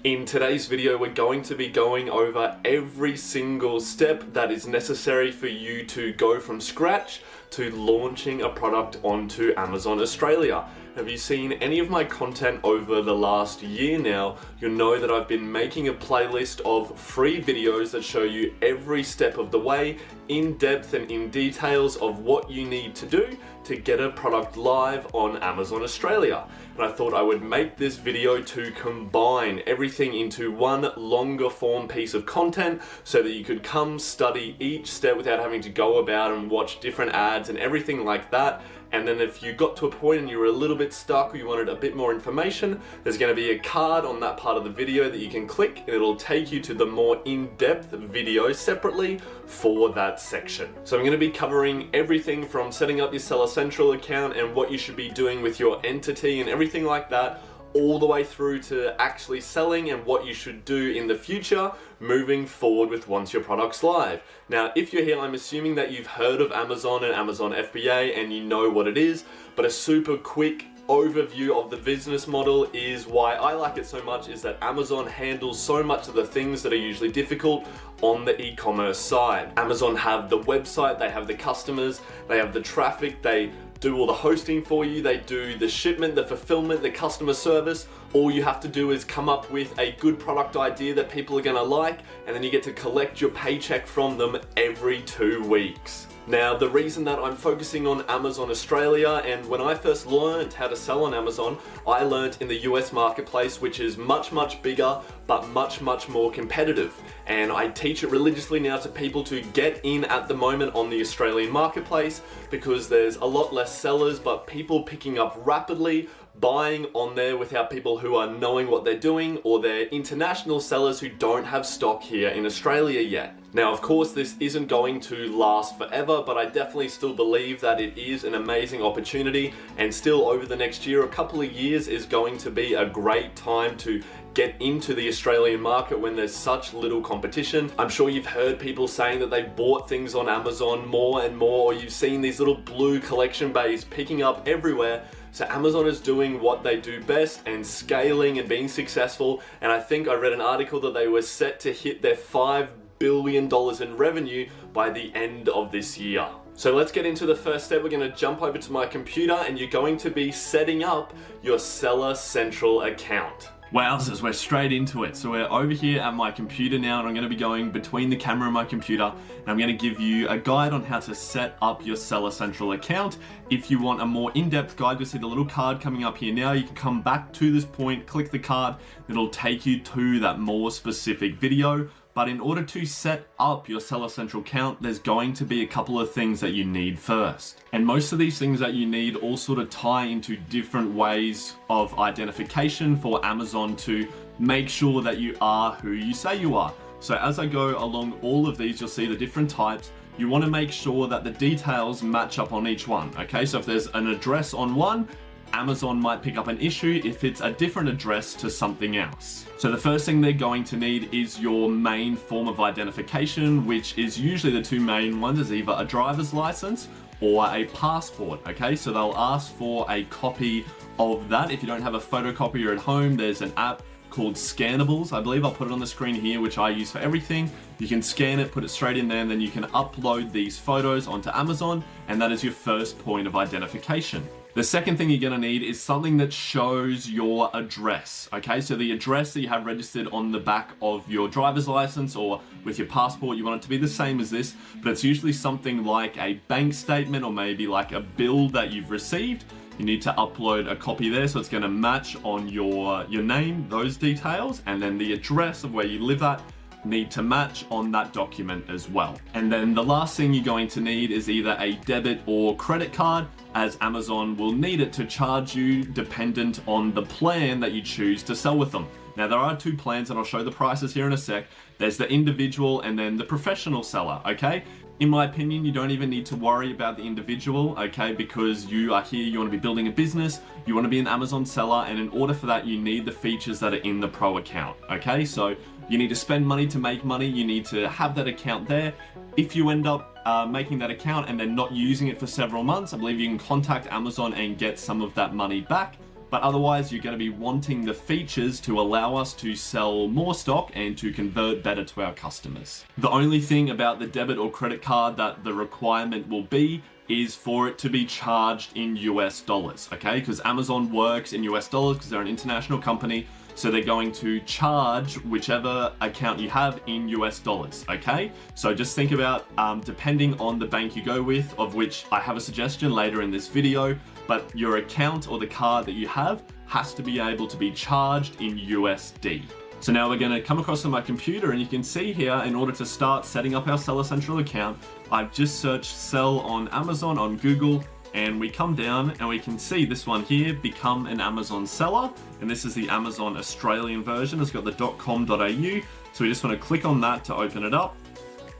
In today's video, we're going to be going over every single step that is necessary for you to go from scratch to launching a product onto Amazon Australia. Have you seen any of my content over the last year now? You'll know that I've been making a playlist of free videos that show you every step of the way, in depth and in details of what you need to do to get a product live on Amazon Australia. And I thought I would make this video to combine everything into one longer form piece of content so that you could come study each step without having to go about and watch different ads and everything like that. And then if you got to a point and you were a little bit stuck or you wanted a bit more information, there's going to be a card on that part of the video that you can click and it'll take you to the more in-depth video separately for that section. So I'm going to be covering everything from setting up your Seller Central account and what you should be doing with your entity and everything like that, all the way through to actually selling and what you should do in the future moving forward with once your product's live. Now, if you're here, I'm assuming that you've heard of Amazon and Amazon FBA and you know what it is, but a super quick overview of the business model is why I like it so much is that Amazon handles so much of the things that are usually difficult on the e-commerce side. Amazon have the website, they have the customers, they have the traffic, they do all the hosting for you, they do the shipment, the fulfillment, the customer service. All you have to do is come up with a good product idea that people are gonna like, and then you get to collect your paycheck from them every 2 weeks. Now, the reason that I'm focusing on Amazon Australia, and when I first learned how to sell on Amazon, I learned in the US marketplace, which is much, much bigger, but much, much more competitive. And I teach it religiously now to people to get in at the moment on the Australian marketplace because there's a lot less sellers, but people picking up rapidly, buying on there without people who are knowing what they're doing, or they're international sellers who don't have stock here in Australia yet. Now, of course, this isn't going to last forever, but I definitely still believe that it is an amazing opportunity, and still over the next year, a couple of years is going to be a great time to get into the Australian market when there's such little competition. I'm sure you've heard people saying that they've bought things on Amazon more and more, or you've seen these little blue collection bays picking up everywhere. So Amazon is doing what they do best and scaling and being successful. And I think I read an article that they were set to hit their $5 billion in revenue by the end of this year. So let's get into the first step. We're going to jump over to my computer and you're going to be setting up your Seller Central account. Wowzers, we're straight into it. So we're over here at my computer now, and I'm going to be going between the camera and my computer, and I'm going to give you a guide on how to set up your Seller Central account. If you want a more in-depth guide, you'll see the little card coming up here now. You can come back to this point, click the card, it'll take you to that more specific video. But in order to set up your Seller Central account, there's going to be a couple of things that you need first. And most of these things that you need all sort of tie into different ways of identification for Amazon to make sure that you are who you say you are. So as I go along all of these, you'll see the different types. You want to make sure that the details match up on each one, okay? So if there's an address on one, Amazon might pick up an issue if it's a different address to something else. So the first thing they're going to need is your main form of identification, which is usually the two main ones, is either a driver's license or a passport, okay? So they'll ask for a copy of that. If you don't have a photocopier at home, there's an app called Scannables. I believe I'll put it on the screen here, which I use for everything. You can scan it, put it straight in there, and then you can upload these photos onto Amazon, and that is your first point of identification. The second thing you're gonna need is something that shows your address, okay? So the address that you have registered on the back of your driver's license or with your passport, you want it to be the same as this, but it's usually something like a bank statement or maybe like a bill that you've received. You need to upload a copy there, so it's gonna match on your name, those details, and then the address of where you live at need to match on that document as well. And then the last thing you're going to need is either a debit or credit card, as Amazon will need it to charge you dependent on the plan that you choose to sell with them. Now there are two plans, and I'll show the prices here in a sec. There's the individual and then the professional seller, okay? In my opinion, you don't even need to worry about the individual, okay? Because you are here, you want to be building a business, you want to be an Amazon seller, and in order for that, you need the features that are in the Pro account, okay? So you need to spend money to make money, you need to have that account there. If you end up making that account and then not using it for several months, I believe you can contact Amazon and get some of that money back. But otherwise, you're going to be wanting the features to allow us to sell more stock and to convert better to our customers. The only thing about the debit or credit card that the requirement will be is for it to be charged in US dollars, okay? Because Amazon works in US dollars because they're an international company. So they're going to charge whichever account you have in US dollars, okay? So just think about, depending on the bank you go with, of which I have a suggestion later in this video, but your account or the card that you have has to be able to be charged in USD. So now we're gonna come across to my computer, and you can see here, in order to start setting up our Seller Central account, I've just searched sell on Amazon, on Google, and we come down and we can see this one here, become an Amazon seller. And this is the Amazon Australian version. It's got the .com.au. So we just want to click on that to open it up.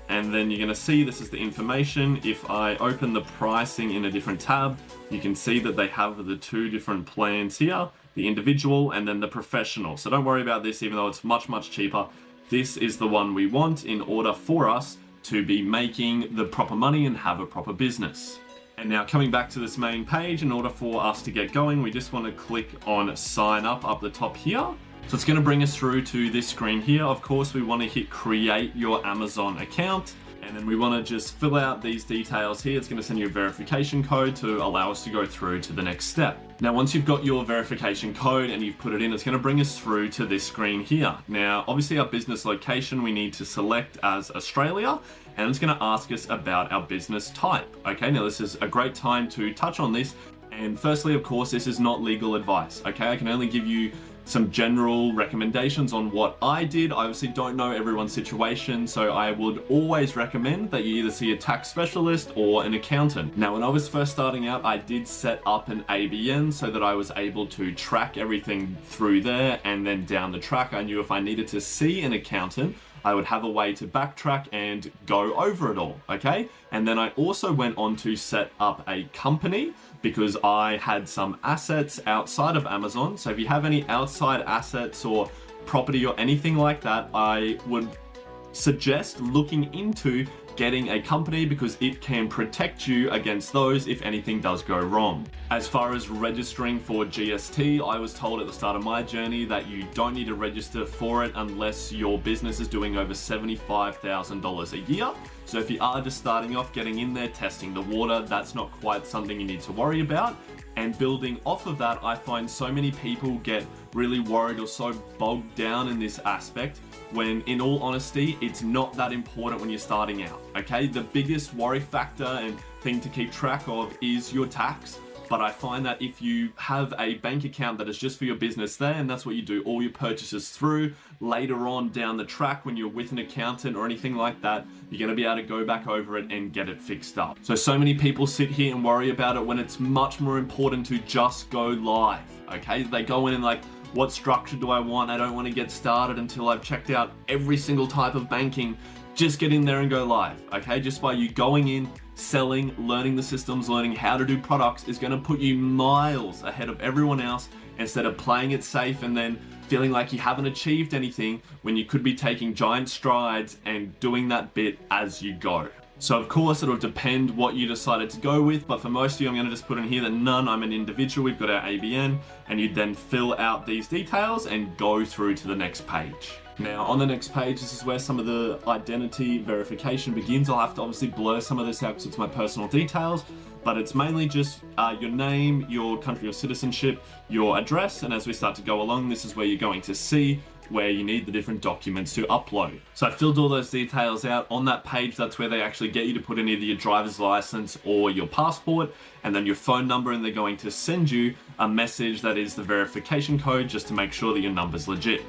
And then you're going to see this is the information. If I open the pricing in a different tab, you can see that they have the two different plans here, the individual and then the professional. So don't worry about this, even though it's much, much cheaper. This is the one we want in order for us to be making the proper money and have a proper business. And now coming back to this main page, in order for us to get going, we just want to click on sign up the top here. So it's going to bring us through to this screen here. Of course, we want to hit create your Amazon account. And then we want to just fill out these details here. It's going to send you a verification code to allow us to go through to the next step. Now, once you've got your verification code and you've put it in, it's going to bring us through to this screen here. Now, obviously our business location, we need to select as Australia, and it's going to ask us about our business type. Okay, now this is a great time to touch on this. And firstly, of course, this is not legal advice. Okay, I can only give you some general recommendations on what I did. I obviously don't know everyone's situation, so I would always recommend that you either see a tax specialist or an accountant. Now, when I was first starting out, I did set up an ABN so that I was able to track everything through there, and then down the track, I knew if I needed to see an accountant, I would have a way to backtrack and go over it all, okay? And then I also went on to set up a company because I had some assets outside of Amazon. So if you have any outside assets or property or anything like that, I would suggest looking into getting a company because it can protect you against those if anything does go wrong. As far as registering for GST, I was told at the start of my journey that you don't need to register for it unless your business is doing over $75,000 a year. So if you are just starting off, getting in there, testing the water, that's not quite something you need to worry about. And building off of that, I find so many people get really worried or so bogged down in this aspect when, in all honesty, it's not that important when you're starting out, okay? The biggest worry factor and thing to keep track of is your tax. But I find that if you have a bank account that is just for your business there, and that's what you do all your purchases through, later on down the track when you're with an accountant or anything like that, you're going to be able to go back over it and get it fixed up. So many people sit here and worry about it when it's much more important to just go live, okay? They go in and like, what structure do I want? I don't want to get started until I've checked out every single type of banking. Just get in there and go live, okay? Just by you going in, selling, learning the systems, learning how to do products is going to put you miles ahead of everyone else instead of playing it safe and then feeling like you haven't achieved anything when you could be taking giant strides and doing that bit as you go. So of course it'll depend what you decided to go with, but for most of you I'm going to just put in here that none, I'm an individual, we've got our ABN, and you then fill out these details and go through to the next page. Now on the next page, this is where some of the identity verification begins. I'll have to obviously blur some of this out because it's my personal details, but it's mainly just your name, your country of citizenship, your address, and as we start to go along, this is where you're going to see where you need the different documents to upload. So I filled all those details out on that page. That's where they actually get you to put in either your driver's license or your passport, and then your phone number, and they're going to send you a message that is the verification code just to make sure that your number's legit.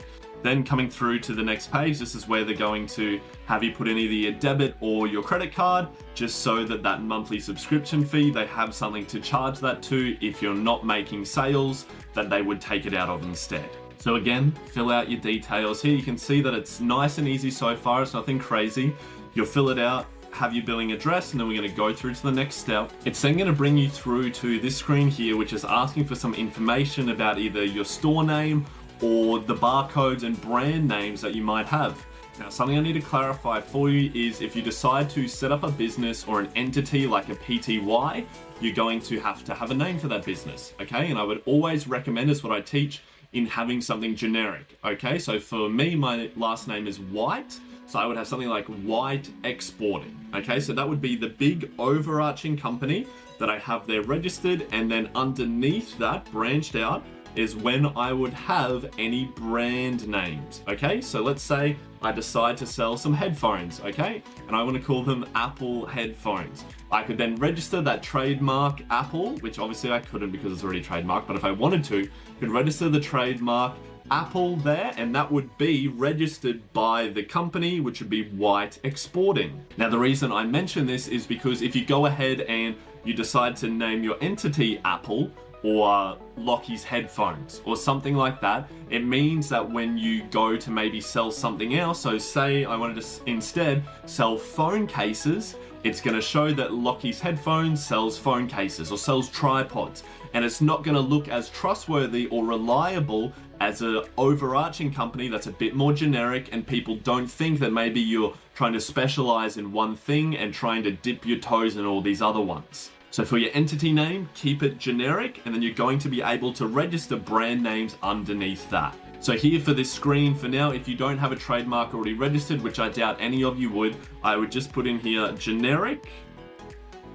Then coming through to the next page, this is where they're going to have you put in either your debit or your credit card, just so that that monthly subscription fee, they have something to charge that to if you're not making sales, that they would take it out of instead. So again, fill out your details here. You can see that it's nice and easy so far. It's nothing crazy. You'll fill it out, have your billing address, and then we're going to go through to the next step. It's then going to bring you through to this screen here, which is asking for some information about either your store name or the barcodes and brand names that you might have. Now, something I need to clarify for you is if you decide to set up a business or an entity like a PTY, you're going to have a name for that business, okay? And I would always recommend, is what I teach, in having something generic, okay? So for me, my last name is White, so I would have something like White Exporting, okay? So that would be the big overarching company that I have there registered, and then underneath that, branched out, is when I would have any brand names, okay? So let's say I decide to sell some headphones, okay? And I want to call them Apple headphones. I could then register that trademark Apple, which obviously I couldn't because it's already trademarked, but if I wanted to, I could register the trademark Apple there, and that would be registered by the company, which would be White Exporting. Now, the reason I mention this is because if you go ahead and you decide to name your entity Apple, or Lockie's headphones or something like that, it means that when you go to maybe sell something else, so say I wanted to instead sell phone cases, it's going to show that Lockie's headphones sells phone cases or sells tripods, and it's not going to look as trustworthy or reliable as an overarching company that's a bit more generic, and people don't think that maybe you're trying to specialize in one thing and trying to dip your toes in all these other ones. So for your entity name, keep it generic, and then you're going to be able to register brand names underneath that. So here for this screen, for now, if you don't have a trademark already registered, which I doubt any of you would, I would just put in here generic.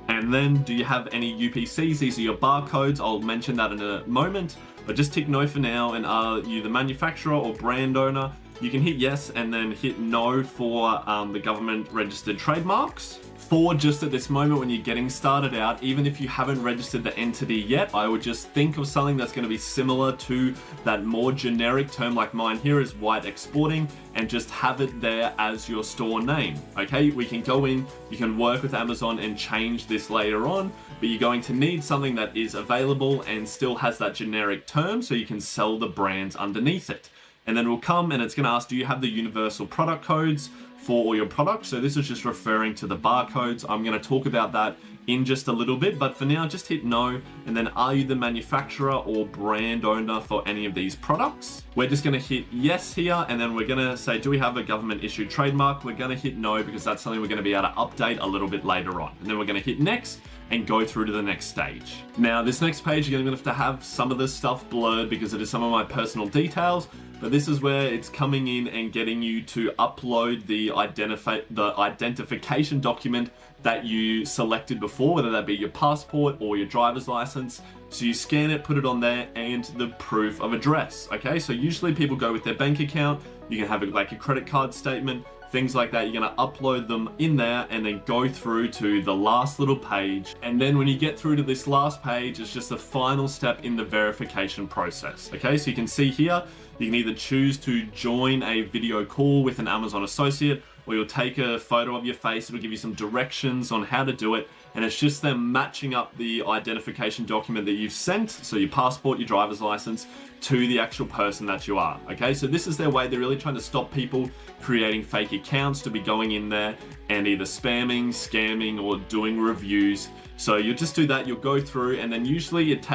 And then do you have any UPCs? These are your barcodes. I'll mention that in a moment, but just tick no for now. And are you the manufacturer or brand owner? You can hit yes and then hit no for the government registered trademarks. For just at this moment when you're getting started out, even if you haven't registered the entity yet, I would just think of something that's going to be similar to that more generic term like mine here is White Exporting, and just have it there as your store name. Okay, we can go in, you can work with Amazon and change this later on, but you're going to need something that is available and still has that generic term so you can sell the brands underneath it. And then we'll come and it's going to ask, do you have the universal product codes for all your products? So this is just referring to the barcodes. I'm going to talk about that in just a little bit, but for now, just hit no. And then are you the manufacturer or brand owner for any of these products? We're just going to hit yes here, and then we're going to say, do we have a government issued trademark? We're going to hit no because that's something we're going to be able to update a little bit later on. And then we're going to hit next and go through to the next stage. Now, this next page, you're going to have some of this stuff blurred because it is some of my personal details, but this is where it's coming in and getting you to upload the identification document that you selected before, whether that be your passport or your driver's license. So you scan it, put it on there, and the proof of address. Okay, so usually people go with their bank account. You can have it like a credit card statement, things like that. You're going to upload them in there and then go through to the last little page. And then when you get through to this last page, it's just the final step in the verification process. Okay, so you can see here, you can either choose to join a video call with an Amazon associate, or you'll take a photo of your face. It'll give you some directions on how to do it. And it's just them matching up the identification document that you've sent, so your passport, your driver's license, to the actual person that you are. Okay, so this is their way. They're really trying to stop people creating fake accounts to be going in there and either spamming, scamming, or doing reviews. So you'll just do that, you'll go through, and then usually it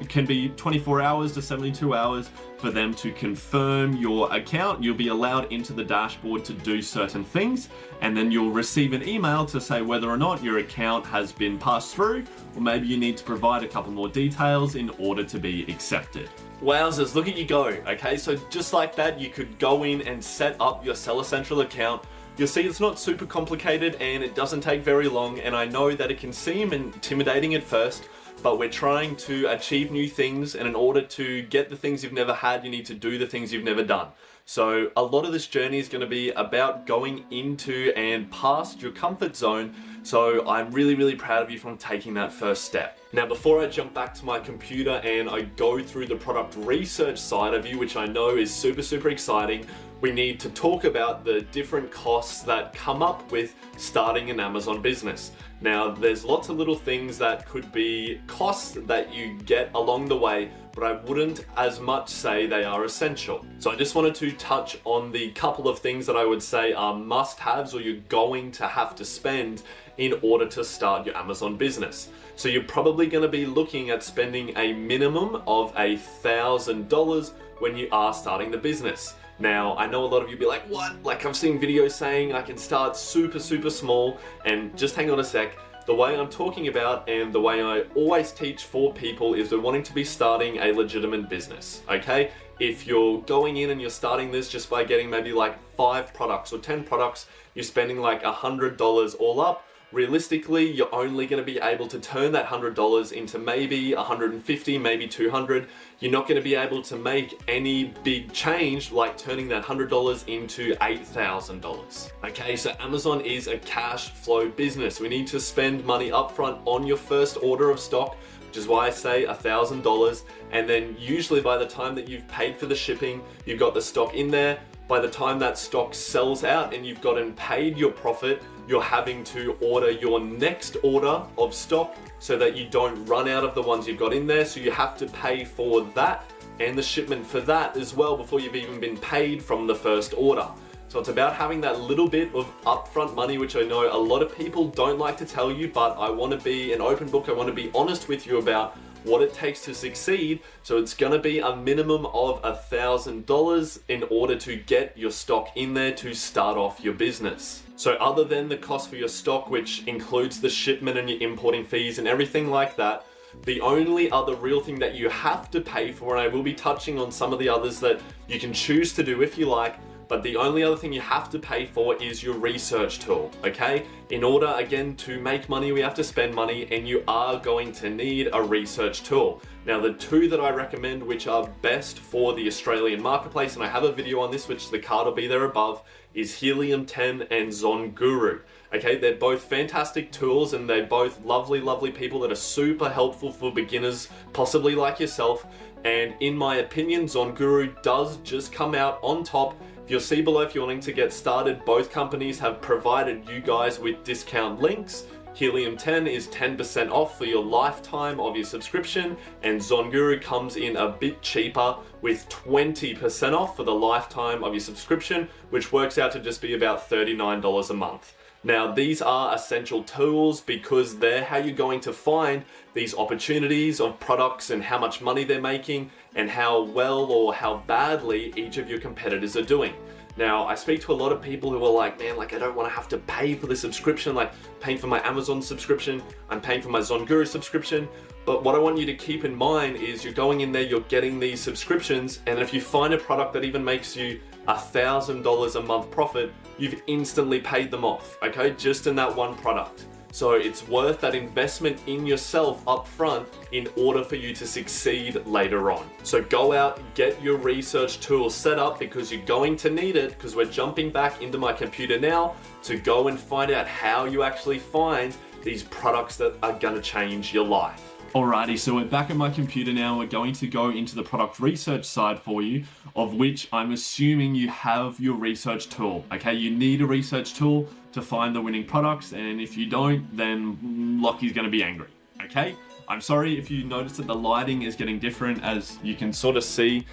can be 24 hours to 72 hours for them to confirm your account. You'll be allowed into the dashboard to do certain things, and then you'll receive an email to say whether or not your account has been passed through, or maybe you need to provide a couple more details in order to be accepted. Wowzers, look at you go. Okay, so just like that, you could go in and set up your Seller Central account. You'll see it's not super complicated and it doesn't take very long, and I know that it can seem intimidating at first, but we're trying to achieve new things, and in order to get the things you've never had, you need to do the things you've never done. So a lot of this journey is going to be about going into and past your comfort zone. So I'm really, really proud of you from taking that first step. Now, before I jump back to my computer and I go through the product research side of you, which I know is super, super exciting, we need to talk about the different costs that come up with starting an Amazon business. Now, there's lots of little things that could be costs that you get along the way, but I wouldn't as much say they are essential. So I just wanted to touch on the couple of things that I would say are must-haves, or you're going to have to spend in order to start your Amazon business. So you're probably going to be looking at spending a minimum of $1,000 when you are starting the business. Now, I know a lot of you be like, what? Like, I've seen videos saying I can start super small, and just hang on a sec. The way I'm talking about and the way I always teach for people is they're wanting to be starting a legitimate business, okay? If you're going in and you're starting this just by getting maybe like 5 products or 10 products, you're spending like $100 all up. Realistically, you're only going to be able to turn that $100 into maybe $150, maybe $200. You're not going to be able to make any big change like turning that $100 into $8,000. Okay, so Amazon is a cash flow business. We need to spend money upfront on your first order of stock, which is why I say $1,000. And then usually by the time that you've paid for the shipping, you've got the stock in there. By the time that stock sells out and you've gotten paid your profit, you're having to order your next order of stock so that you don't run out of the ones you've got in there. So you have to pay for that and the shipment for that as well before you've even been paid from the first order. So it's about having that little bit of upfront money, which I know a lot of people don't like to tell you, but I want to be an open book. I want to be honest with you about what it takes to succeed. So it's gonna be a minimum of $1,000 in order to get your stock in there to start off your business. So other than the cost for your stock, which includes the shipment and your importing fees and everything like that, the only other real thing that you have to pay for, and I will be touching on some of the others that you can choose to do if you like, but the only other thing you have to pay for is your research tool, okay? In order, again, to make money, we have to spend money, and you are going to need a research tool. Now, the two that I recommend, which are best for the Australian marketplace, and I have a video on this, which the card will be there above, is Helium 10 and ZonGuru. Okay, they're both fantastic tools, and they're both lovely people that are super helpful for beginners, possibly like yourself. And in my opinion, ZonGuru does just come out on top. You'll see below if you're wanting to get started, both companies have provided you guys with discount links. Helium 10 is 10% off for your lifetime of your subscription, and ZonGuru comes in a bit cheaper with 20% off for the lifetime of your subscription, which works out to just be about $39 a month. Now, these are essential tools because they're how you're going to find these opportunities of products and how much money they're making and how well or how badly each of your competitors are doing. Now, I speak to a lot of people who are like, man, like I don't want to have to pay for the subscription, like paying for my Amazon subscription, I'm paying for my ZonGuru subscription. But what I want you to keep in mind is you're going in there, you're getting these subscriptions, and if you find a product that even makes you $1,000 a month profit, you've instantly paid them off, okay? Just in that one product. So it's worth that investment in yourself up front in order for you to succeed later on. So go out, get your research tool set up because you're going to need it, because we're jumping back into my computer now to go and find out how you actually find these products that are gonna change your life. Alrighty, so we're back at my computer now. We're going to go into the product research side for you, of which I'm assuming you have your research tool. Okay, you need a research tool to find the winning products, and if you don't, then Lockie's gonna be angry, okay? I'm sorry if you notice that the lighting is getting different, as you can sort of see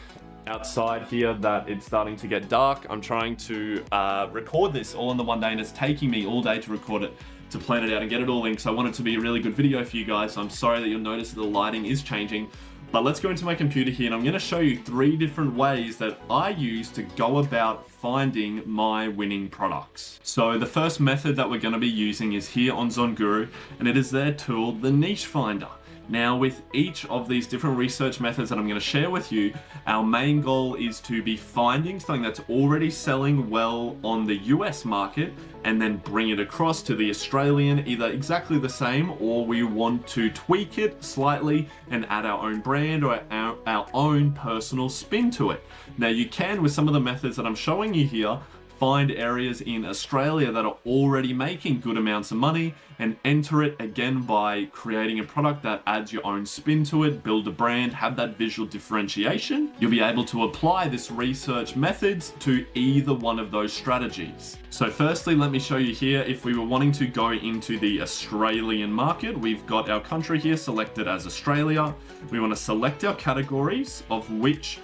outside here that it's starting to get dark. I'm trying to record this all in the one day, and it's taking me all day to record it, to plan it out and get it all in, so I want it to be a really good video for you guys. So I'm sorry that you'll notice that the lighting is changing, but let's go into my computer here and I'm going to show you 3 different ways that I use to go about finding my winning products. So the first method that we're going to be using is here on ZonGuru, and it is their tool, the Niche Finder. Now, with each of these different research methods that I'm going to share with you, our main goal is to be finding something that's already selling well on the US market and then bring it across to the Australian, either exactly the same, or we want to tweak it slightly and add our own brand or our own personal spin to it. Now, you can, with some of the methods that I'm showing you here, find areas in Australia that are already making good amounts of money and enter it again by creating a product that adds your own spin to it, build a brand, have that visual differentiation. You'll be able to apply this research methods to either one of those strategies. So firstly, let me show you here, if we were wanting to go into the Australian market, we've got our country here selected as Australia. We want to select our categories, of which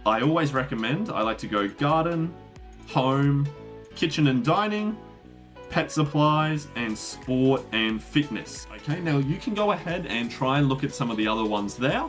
I always recommend. I like to go garden, home, kitchen and dining, pet supplies, and sport and fitness. Okay, now you can go ahead and try and look at some of the other ones there.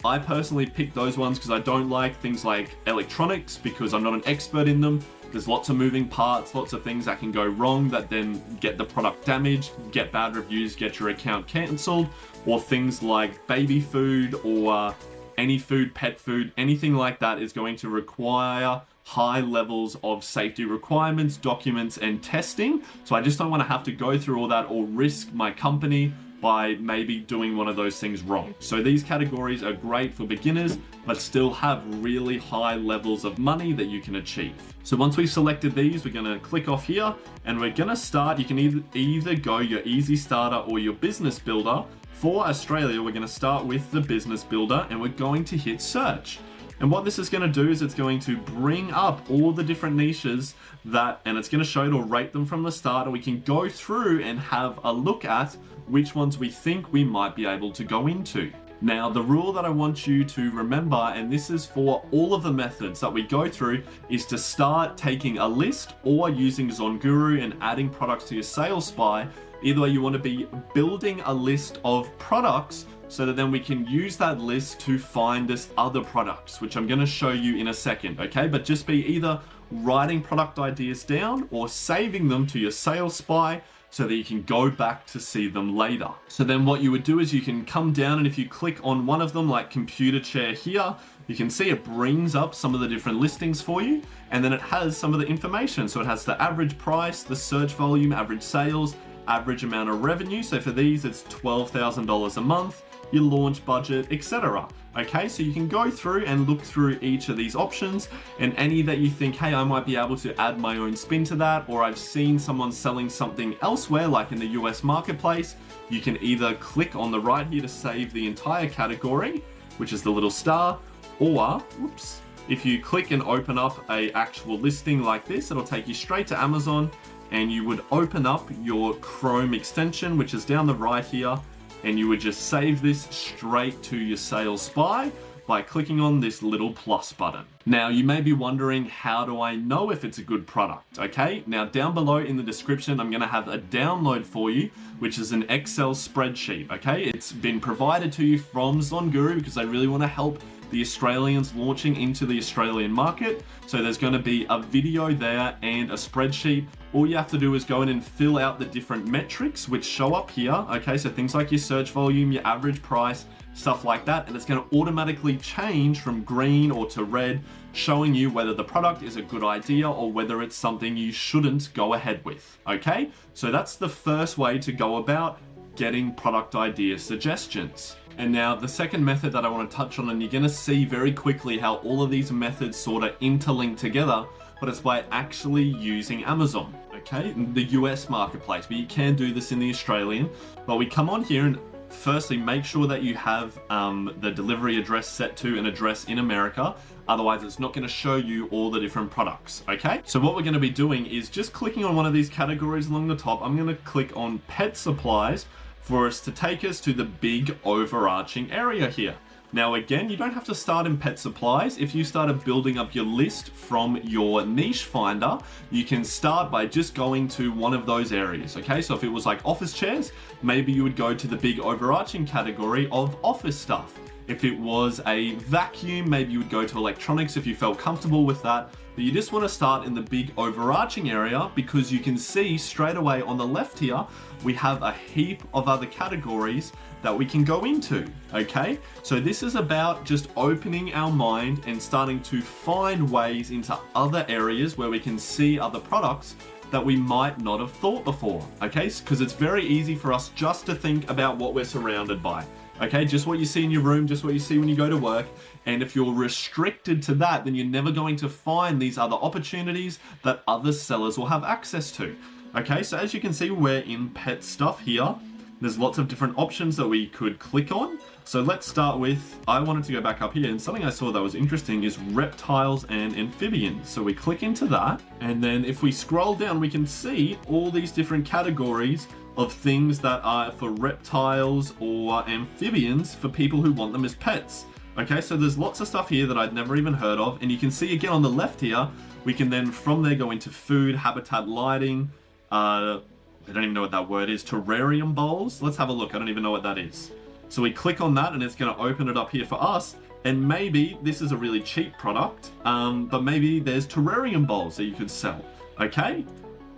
I personally picked those ones because I don't like things like electronics, because I'm not an expert in them. There's lots of moving parts, lots of things that can go wrong that then get the product damaged, get bad reviews, get your account cancelled, or things like baby food or any food, pet food, anything like that is going to require high levels of safety requirements, documents, and testing. So I just don't want to have to go through all that or risk my company by maybe doing one of those things wrong. So these categories are great for beginners, but still have really high levels of money that you can achieve. So once we've selected these, we're gonna click off here and we're gonna start. You can either go your easy starter or your business builder. For Australia, we're gonna start with the business builder and we're going to hit search. And what this is going to do is it's going to bring up all the different niches and it's going to show it or rate them from the start, and we can go through and have a look at which ones we think we might be able to go into. Now, the rule that I want you to remember, and this is for all of the methods that we go through, is to start taking a list or using Zonguru and adding products to your sales spy. Either way, you want to be building a list of products so that then we can use that list to find us other products, which I'm going to show you in a second, okay? But just be either writing product ideas down or saving them to your sales spy so that you can go back to see them later. So then what you would do is you can come down, and if you click on one of them, like computer chair here, you can see it brings up some of the different listings for you, and then it has some of the information. So it has the average price, the search volume, average sales, average amount of revenue. So for these, it's $12,000 a month, your launch budget, etc. Okay, so you can go through and look through each of these options, and any that you think, hey, I might be able to add my own spin to that, or I've seen someone selling something elsewhere, like in the US marketplace, you can either click on the right here to save the entire category, which is the little star, or, whoops, if you click and open up a actual listing like this, it'll take you straight to Amazon, and you would open up your Chrome extension, which is down the right here, and you would just save this straight to your sales spy by clicking on this little plus button. Now, you may be wondering, how do I know if it's a good product? Okay, now down below in the description, I'm gonna have a download for you, which is an Excel spreadsheet, okay? It's been provided to you from Zonguru because I really wanna help the Australians launching into the Australian market. So there's going to be a video there and a spreadsheet. All you have to do is go in and fill out the different metrics which show up here. Okay, so things like your search volume, your average price, stuff like that, and it's going to automatically change from green or to red, showing you whether the product is a good idea or whether it's something you shouldn't go ahead with. Okay, so that's the first way to go about getting product idea suggestions. And now the second method that I want to touch on, and you're going to see very quickly how all of these methods sort of interlink together, but it's by actually using Amazon, okay? The US marketplace, but you can do this in the Australian. But we come on here and firstly make sure that you have the delivery address set to an address in America. Otherwise, it's not going to show you all the different products, okay? So what we're going to be doing is just clicking on one of these categories along the top. I'm going to click on pet supplies for us to take us to the big overarching area here. Now again, you don't have to start in pet supplies. If you started building up your list from your niche finder, you can start by just going to one of those areas, okay? So if it was like office chairs, maybe you would go to the big overarching category of office stuff. If it was a vacuum, maybe you would go to electronics if you felt comfortable with that. But you just want to start in the big overarching area because you can see straight away on the left here, we have a heap of other categories that we can go into, okay? So this is about just opening our mind and starting to find ways into other areas where we can see other products that we might not have thought before, okay? Because it's very easy for us just to think about what we're surrounded by. Okay, just what you see in your room, just what you see when you go to work. And if you're restricted to that, then you're never going to find these other opportunities that other sellers will have access to. Okay, so as you can see, we're in pet stuff here. There's lots of different options that we could click on. So let's start with, I wanted to go back up here, and something I saw that was interesting is reptiles and amphibians. So we click into that, and then if we scroll down, we can see all these different categories of things that are for reptiles or amphibians for people who want them as pets. Okay, so there's lots of stuff here that I'd never even heard of, and you can see again on the left here, we can then from there go into food, habitat, lighting, I don't even know what that word is, terrarium bowls. Let's have a look, I don't even know what that is. So we click on that and it's going to open it up here for us. And maybe this is a really cheap product, but maybe there's terrarium bowls that you could sell, okay?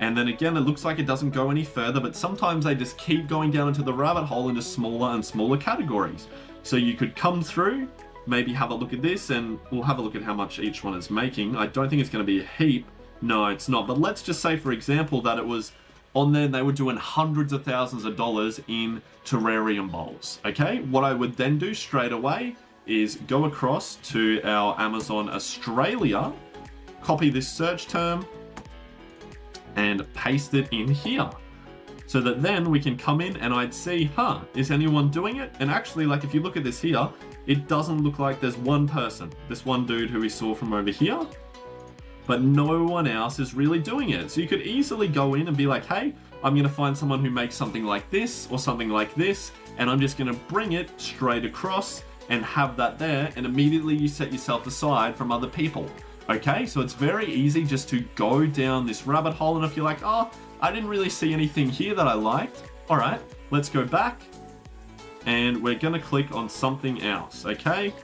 And then again, it looks like it doesn't go any further, but sometimes they just keep going down into the rabbit hole into smaller and smaller categories. So you could come through, maybe have a look at this, and we'll have a look at how much each one is making. I don't think it's going to be a heap. No, it's not. But let's just say, for example, that it was on there and they were doing hundreds of thousands of dollars in terrarium bowls, okay? What I would then do straight away is go across to our Amazon Australia, copy this search term, and paste it in here. So that then we can come in and I'd see, is anyone doing it? And actually, like if you look at this here, it doesn't look like there's one person, this one dude who we saw from over here, but no one else is really doing it. So you could easily go in and be like, hey, I'm gonna find someone who makes something like this or something like this, and I'm just gonna bring it straight across and have that there, and immediately you set yourself aside from other people. Okay, so it's very easy just to go down this rabbit hole, and if you're like, oh, I didn't really see anything here that I liked, all right, let's go back, and we're gonna click on something else, okay?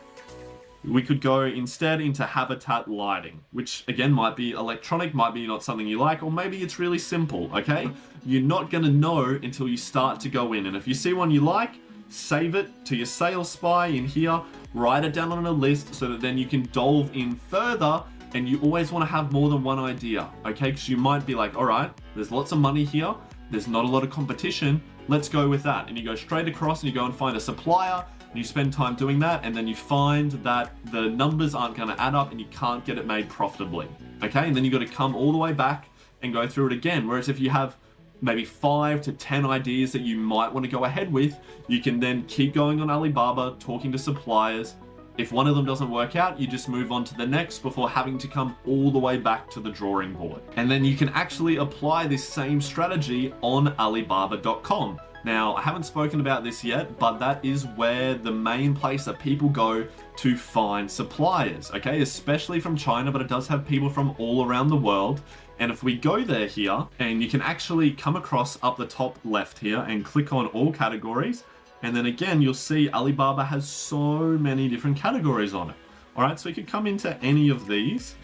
We could go instead into habitat lighting, which again might be electronic, might be not something you like, or maybe it's really simple, okay? You're not gonna know until you start to go in, and if you see one you like, save it to your sales spy in here, write it down on a list so that then you can delve in further, and you always want to have more than one idea, okay? Because you might be like, all right, there's lots of money here, there's not a lot of competition, let's go with that. And you go straight across and you go and find a supplier, and you spend time doing that, and then you find that the numbers aren't going to add up and you can't get it made profitably, okay? And then you got to come all the way back and go through it again. Whereas if you have maybe 5 to 10 ideas that you might want to go ahead with, you can then keep going on Alibaba, talking to suppliers. If one of them doesn't work out, you just move on to the next before having to come all the way back to the drawing board. And then you can actually apply this same strategy on Alibaba.com. Now, I haven't spoken about this yet, but that is where the main place that people go to find suppliers, okay? Especially from China, but it does have people from all around the world. And if we go there here, and you can actually come across up the top left here and click on all categories. And then again, you'll see Alibaba has so many different categories on it. All right, so we could come into any of these.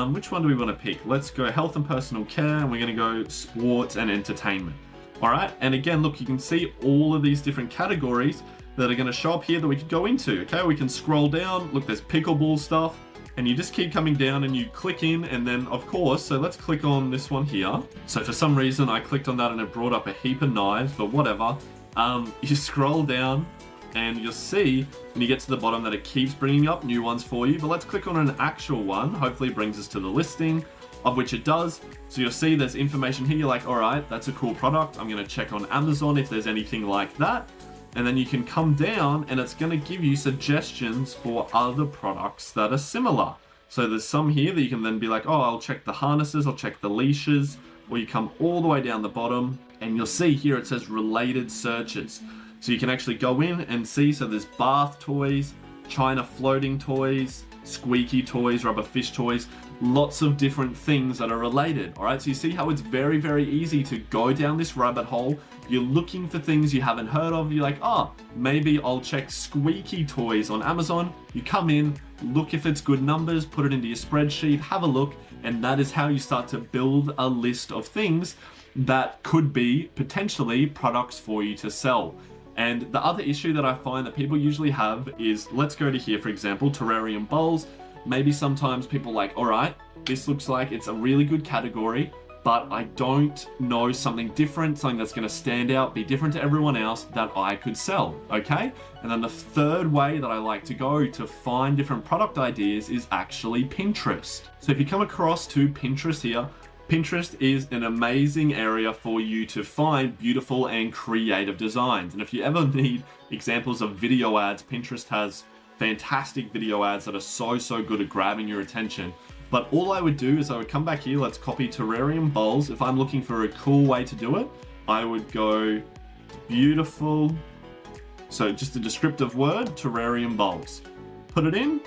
Which one do we want to pick? Let's go health and personal care, and we're going to go sports and entertainment. All right, and again, look, you can see all of these different categories that are going to show up here that we could go into. Okay, we can scroll down. Look, there's pickleball stuff, and you just keep coming down and you click in, and then of course, so let's click on this one here. So for some reason, I clicked on that and it brought up a heap of knives, but whatever. You scroll down and you'll see when you get to the bottom that it keeps bringing up new ones for you, but let's click on an actual one. Hopefully it brings us to the listing, of which it does. So you'll see there's information here. You're like, all right, that's a cool product. I'm going to check on Amazon if there's anything like that. And then you can come down and it's going to give you suggestions for other products that are similar. So there's some here that you can then be like, oh, I'll check the harnesses, I'll check the leashes, or you come all the way down the bottom and you'll see here it says related searches. So you can actually go in and see, so there's bath toys, China floating toys, squeaky toys, rubber fish toys, lots of different things that are related. All right, so you see how it's very, very easy to go down this rabbit hole. You're looking for things you haven't heard of. You're like, oh, maybe I'll check squeaky toys on Amazon. You come in, look if it's good numbers, put it into your spreadsheet, have a look, and that is how you start to build a list of things that could be potentially products for you to sell. And the other issue that I find that people usually have is, let's go to here, for example, terrarium bowls. Maybe sometimes people like, all right, this looks like it's a really good category, but I don't know something different, something that's going to stand out, be different to everyone else that I could sell, okay? And then the third way that I like to go to find different product ideas is actually Pinterest. So if you come across to Pinterest here, Pinterest is an amazing area for you to find beautiful and creative designs. And if you ever need examples of video ads, Pinterest has fantastic video ads that are so good at grabbing your attention. But all I would do is I would come back here, let's copy terrarium bowls. If I'm looking for a cool way to do it, I would go beautiful. So just a descriptive word, terrarium bowls. Put it in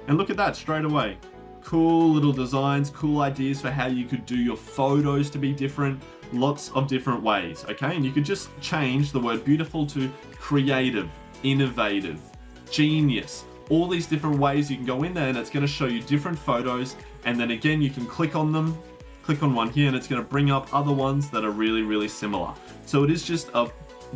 and look at that straight away. Cool little designs, cool ideas for how you could do your photos to be different, lots of different ways, okay? And you could just change the word beautiful to creative, innovative, genius, all these different ways you can go in there, and it's going to show you different photos, and then again you can click on them, click on one here, and it's going to bring up other ones that are really similar. So it is just a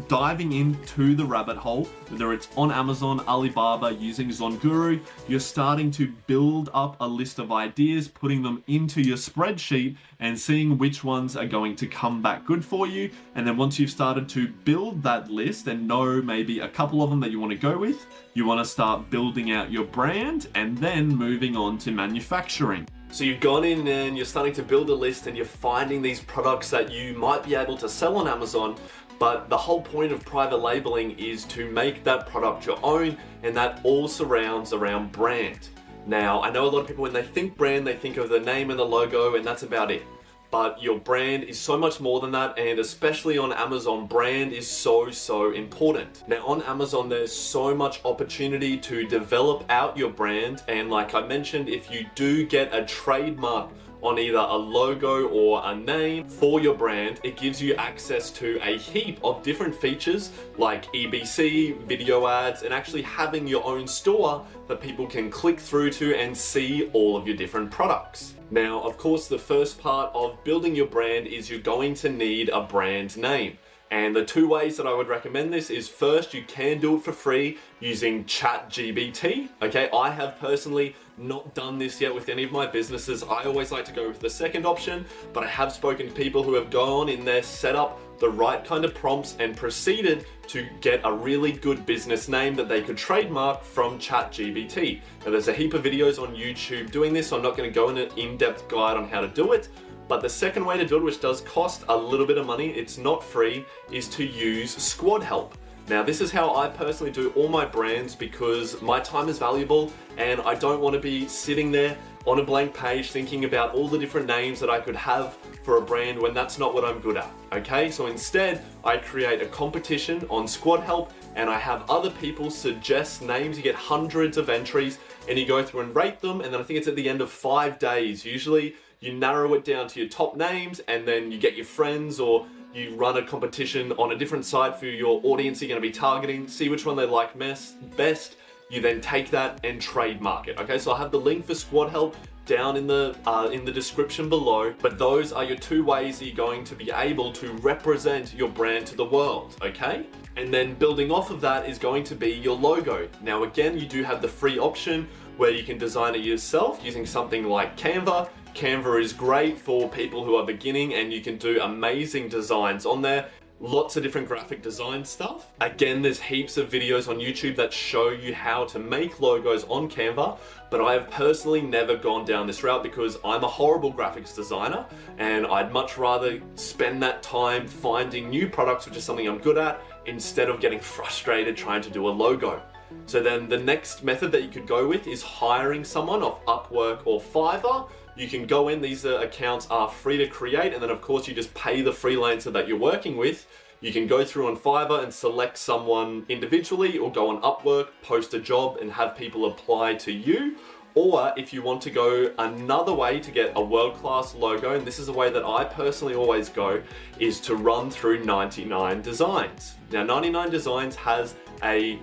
diving into the rabbit hole, whether it's on Amazon, Alibaba, using Zonguru. You're starting to build up a list of ideas, putting them into your spreadsheet and seeing which ones are going to come back good for you. And then once you've started to build that list and know maybe a couple of them that you want to go with, you want to start building out your brand and then moving on to manufacturing. So you've gone in and you're starting to build a list and you're finding these products that you might be able to sell on Amazon. But the whole point of private labeling is to make that product your own, and that all surrounds around brand. Now, I know a lot of people, when they think brand, they think of the name and the logo, and that's about it. But your brand is so much more than that, and especially on Amazon, brand is so important. Now on Amazon, there's so much opportunity to develop out your brand, and like I mentioned, if you do get a trademark on either a logo or a name for your brand, it gives you access to a heap of different features like EBC, video ads, and actually having your own store that people can click through to and see all of your different products. Now, of course, the first part of building your brand is you're going to need a brand name. And the two ways that I would recommend this is, first, you can do it for free using ChatGPT. Okay, I have personally not done this yet with any of my businesses. I always like to go with the second option, but I have spoken to people who have gone in there, set up the right kind of prompts and proceeded to get a really good business name that they could trademark from ChatGPT. Now there's a heap of videos on YouTube doing this, so I'm not going to go in an in-depth guide on how to do it. But the second way to do it, which does cost a little bit of money, it's not free, is to use squad help. Now this is how I personally do all my brands, because my time is valuable and I don't want to be sitting there on a blank page thinking about all the different names that I could have for a brand when that's not what I'm good at. Okay, so instead I create a competition on squad help and I have other people suggest names. You get hundreds of entries and you go through and rate them, and then I think it's at the end of 5 days usually. You narrow it down to your top names, and then you get your friends, or you run a competition on a different site for your audience you're going to be targeting, see which one they like best. You then take that and trademark it. Okay, so I have the link for squad help down in the description below, but those are your two ways that you're going to be able to represent your brand to the world, okay? And then building off of that is going to be your logo. Now again, you do have the free option where you can design it yourself using something like Canva. Canva is great for people who are beginning, and you can do amazing designs on there. Lots of different graphic design stuff. Again, there's heaps of videos on YouTube that show you how to make logos on Canva, but I have personally never gone down this route because I'm a horrible graphics designer, and I'd much rather spend that time finding new products, which is something I'm good at, instead of getting frustrated trying to do a logo. So then the next method that you could go with is hiring someone off Upwork or Fiverr. You can go in, these accounts are free to create, and then of course you just pay the freelancer that you're working with. You can go through on Fiverr and select someone individually, or go on Upwork, post a job and have people apply to you. Or if you want to go another way to get a world-class logo, and this is the way that I personally always go, is to run through 99 Designs. Now 99 Designs has a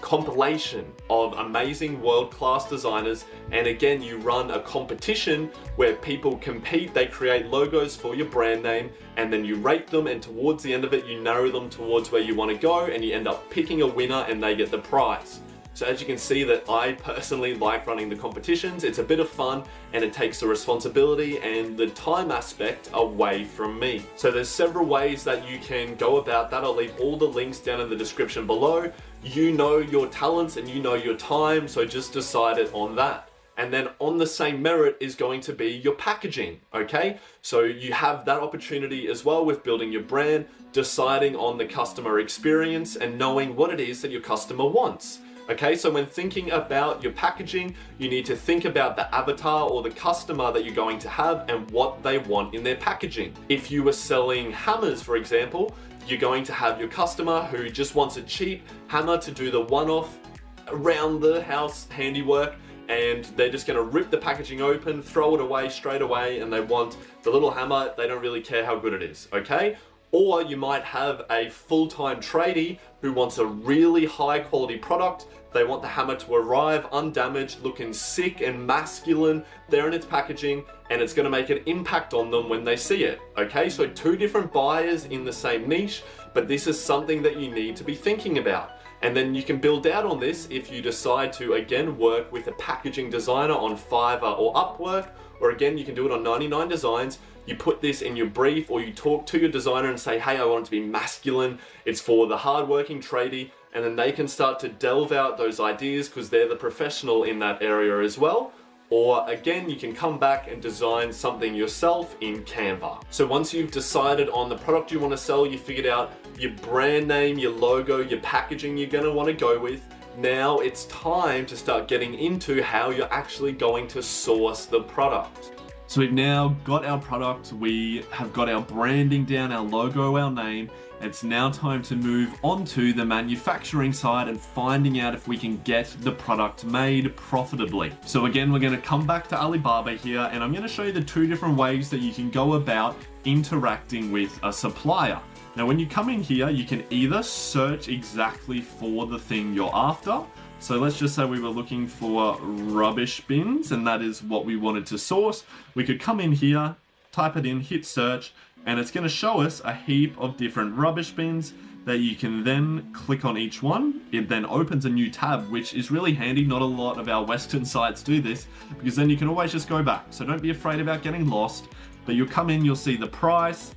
compilation of amazing world-class designers, and again you run a competition where people compete. They create logos for your brand name and then you rate them, and towards the end of it you narrow them towards where you want to go, and you end up picking a winner and they get the prize. So as you can see, that I personally like running the competitions. It's a bit of fun and it takes the responsibility and the time aspect away from me. So there's several ways that you can go about that. I'll leave all the links down in the description below. You know your talents and you know your time, so just decide it on that. And then on the same merit is going to be your packaging, okay? So you have that opportunity as well with building your brand, deciding on the customer experience and knowing what it is that your customer wants. Okay, so when thinking about your packaging, you need to think about the avatar or the customer that you're going to have and what they want in their packaging. If you were selling hammers, for example, you're going to have your customer who just wants a cheap hammer to do the one-off around the house handiwork, and they're just going to rip the packaging open, throw it away straight away, and they want the little hammer. They don't really care how good it is, okay? Or you might have a full-time tradie who wants a really high quality product. They want the hammer to arrive undamaged, looking sick and masculine there in its packaging, and it's gonna make an impact on them when they see it. Okay, so two different buyers in the same niche, but this is something that you need to be thinking about. And then you can build out on this if you decide to, again, work with a packaging designer on Fiverr or Upwork, or again, you can do it on 99 Designs. You put this in your brief, or you talk to your designer and say, hey, I want it to be masculine. It's for the hardworking tradie, and then they can start to delve out those ideas because they're the professional in that area as well. Or again, you can come back and design something yourself in Canva. So once you've decided on the product you want to sell, you figured out your brand name, your logo, your packaging you're going to want to go with. Now it's time to start getting into how you're actually going to source the product. So we've now got our product, we have got our branding down, our logo, our name. It's now time to move on to the manufacturing side and finding out if we can get the product made profitably. So again, we're going to come back to Alibaba here, and I'm going to show you the two different ways that you can go about interacting with a supplier. Now, when you come in here, you can either search exactly for the thing you're after. So let's just say we were looking for rubbish bins, and that is what we wanted to source. We could come in here, type it in, hit search, and it's going to show us a heap of different rubbish bins that you can then click on each one. It then opens a new tab, which is really handy. Not a lot of our Western sites do this, because then you can always just go back. So don't be afraid about getting lost, but you'll come in, you'll see the price,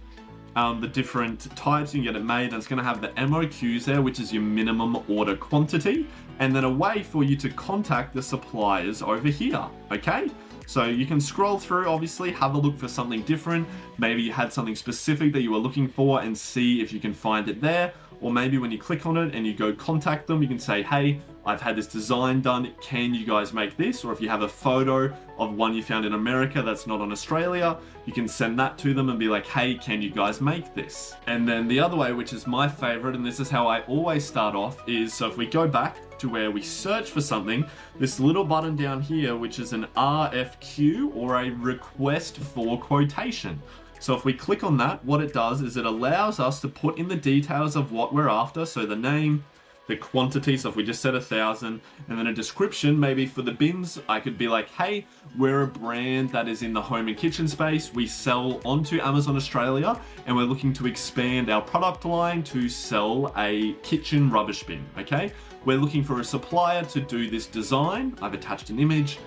the different types, you can get it made, and it's going to have the MOQs there, which is your minimum order quantity, and then a way for you to contact the suppliers over here, okay? So you can scroll through, obviously, have a look for something different. Maybe you had something specific that you were looking for and see if you can find it there. Or maybe when you click on it and you go contact them, you can say, hey, I've had this design done, can you guys make this? Or if you have a photo of one you found in America that's not on Australia, you can send that to them and be like, hey, can you guys make this? And then the other way, which is my favorite, and this is how I always start off, is so if we go back to where we search for something, this little button down here, which is an RFQ, or a request for quotation. So if we click on that, what it does is it allows us to put in the details of what we're after. So the name, the quantity, so if we just said 1,000, and then a description, maybe for the bins, I could be like, hey, we're a brand that is in the home and kitchen space. We sell onto Amazon Australia, and we're looking to expand our product line to sell a kitchen rubbish bin, okay? We're looking for a supplier to do this design. I've attached an image.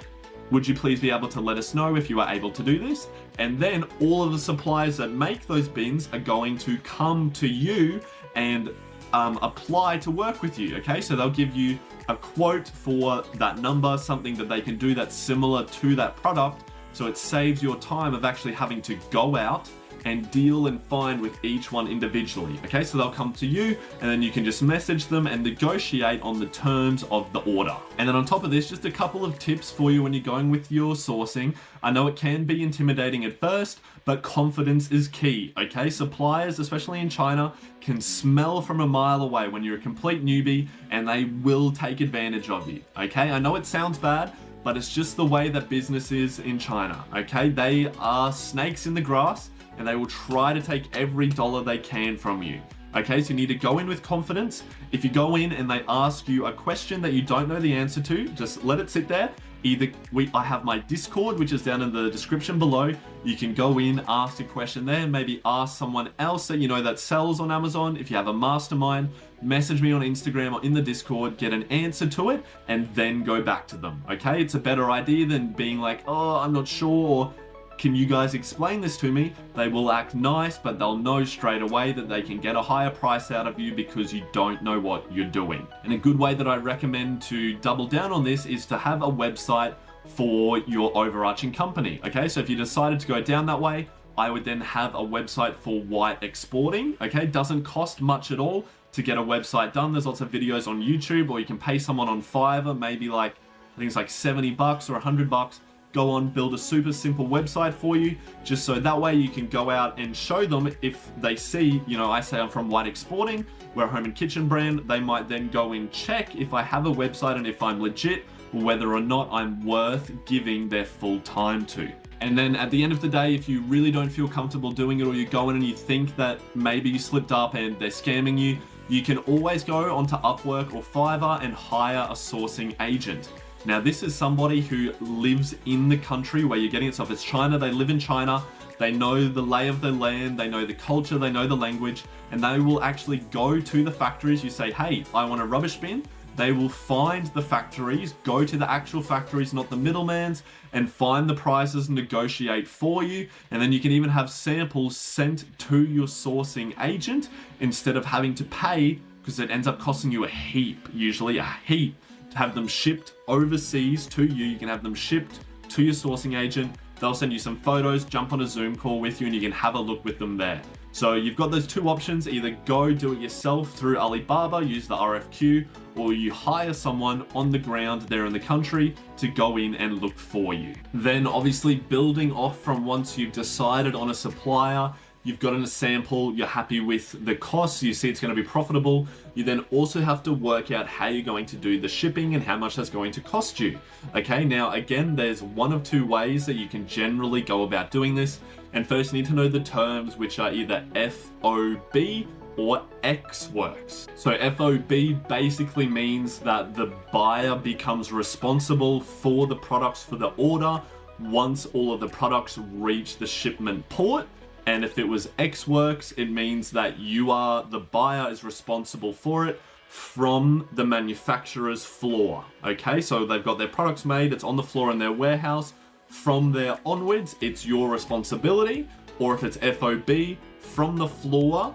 Would you please be able to let us know if you are able to do this? And then all of the suppliers that make those bins are going to come to you and apply to work with you, okay? So they'll give you a quote for that number, something that they can do that's similar to that product, so it saves your time of actually having to go out and deal and find with each one individually, okay? So they'll come to you, and then you can just message them and negotiate on the terms of the order. And then on top of this, just a couple of tips for you when you're going with your sourcing. I know it can be intimidating at first, but confidence is key, okay? Suppliers, especially in China, can smell from a mile away when you're a complete newbie, and they will take advantage of you, okay? I know it sounds bad, but it's just the way that business is in China, okay? They are snakes in the grass, and they will try to take every dollar they can from you. Okay, so you need to go in with confidence. If you go in and they ask you a question that you don't know the answer to, just let it sit there. I have my Discord, which is down in the description below. You can go in, ask a question there, maybe ask someone else that you know that sells on Amazon. If you have a mastermind, message me on Instagram or in the Discord, get an answer to it, and then go back to them, okay? It's a better idea than being like, oh, I'm not sure, or can you guys explain this to me? They will act nice, but they'll know straight away that they can get a higher price out of you because you don't know what you're doing. And a good way that I recommend to double down on this is to have a website for your overarching company. Okay, so if you decided to go down that way, I would then have a website for white exporting. Okay, doesn't cost much at all to get a website done. There's lots of videos on YouTube, or you can pay someone on Fiverr, maybe like, I think it's like $70 or $100. Go on, build a super simple website for you, just so that way you can go out and show them. If they see, you know, I say I'm from White Exporting, we're a home and kitchen brand, they might then go and check if I have a website and if I'm legit, whether or not I'm worth giving their full time to. And then at the end of the day, if you really don't feel comfortable doing it, or you go in and you think that maybe you slipped up and they're scamming you, you can always go onto Upwork or Fiverr and hire a sourcing agent. Now, this is somebody who lives in the country where you're getting it. So if it's China, they live in China, they know the lay of the land, they know the culture, they know the language, and they will actually go to the factories. You say, hey, I want a rubbish bin. They will find the factories, go to the actual factories, not the middlemans, and find the prices, negotiate for you. And then you can even have samples sent to your sourcing agent instead of having to pay, because it ends up costing you a heap, usually a heap, to have them shipped overseas to you. You can have them shipped to your sourcing agent. They'll send you some photos, jump on a Zoom call with you, and you can have a look with them there. So you've got those two options: either go do it yourself through Alibaba, use the RFQ, or you hire someone on the ground there in the country to go in and look for you. Then obviously building off from once you've decided on a supplier, you've gotten a sample, you're happy with the costs, you see it's going to be profitable, you then also have to work out how you're going to do the shipping and how much that's going to cost you. Okay, now again, there's one of two ways that you can generally go about doing this. And first you need to know the terms, which are either FOB or Ex Works. So FOB basically means that the buyer becomes responsible for the products for the order once all of the products reach the shipment port. And if it was Ex Works, it means that the buyer is responsible for it from the manufacturer's floor. Okay, so they've got their products made, it's on the floor in their warehouse. From there onwards, it's your responsibility. Or if it's FOB, from the floor,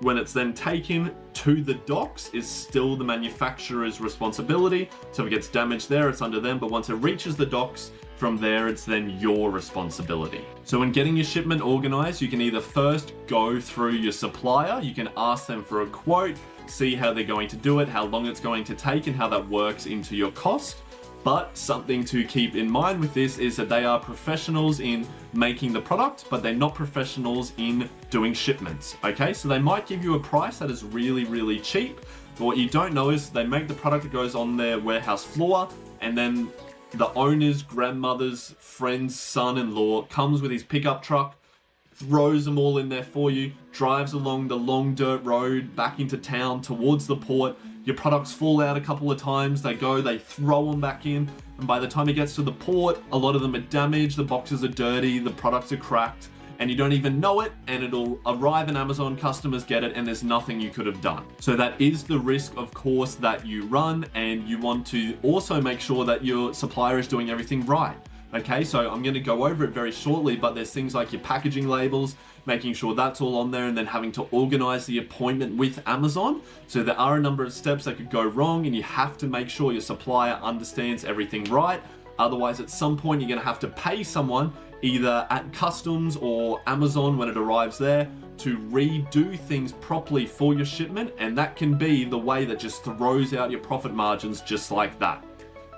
when it's then taken to the docks, is still the manufacturer's responsibility. So if it gets damaged there, it's under them. But once it reaches the docks, from there, it's then your responsibility. So when getting your shipment organized, you can either first go through your supplier, you can ask them for a quote, see how they're going to do it, how long it's going to take, and how that works into your cost. But something to keep in mind with this is that they are professionals in making the product, but they're not professionals in doing shipments. Okay, so they might give you a price that is really, really cheap, but what you don't know is they make the product that goes on their warehouse floor, and then the owner's grandmother's friend's son-in-law comes with his pickup truck, throws them all in there for you, drives along the long dirt road back into town towards the port. Your products fall out a couple of times, they throw them back in, and by the time it gets to the port, a lot of them are damaged, the boxes are dirty, the products are cracked, and you don't even know it, and it'll arrive in Amazon, customers get it, and there's nothing you could have done. So that is the risk, of course, that you run, and you want to also make sure that your supplier is doing everything right. Okay, so I'm going to go over it very shortly, but there's things like your packaging labels, making sure that's all on there, and then having to organize the appointment with Amazon. So there are a number of steps that could go wrong, and you have to make sure your supplier understands everything right. Otherwise, at some point, you're going to have to pay someone either at customs or Amazon when it arrives there to redo things properly for your shipment, and that can be the way that just throws out your profit margins just like that.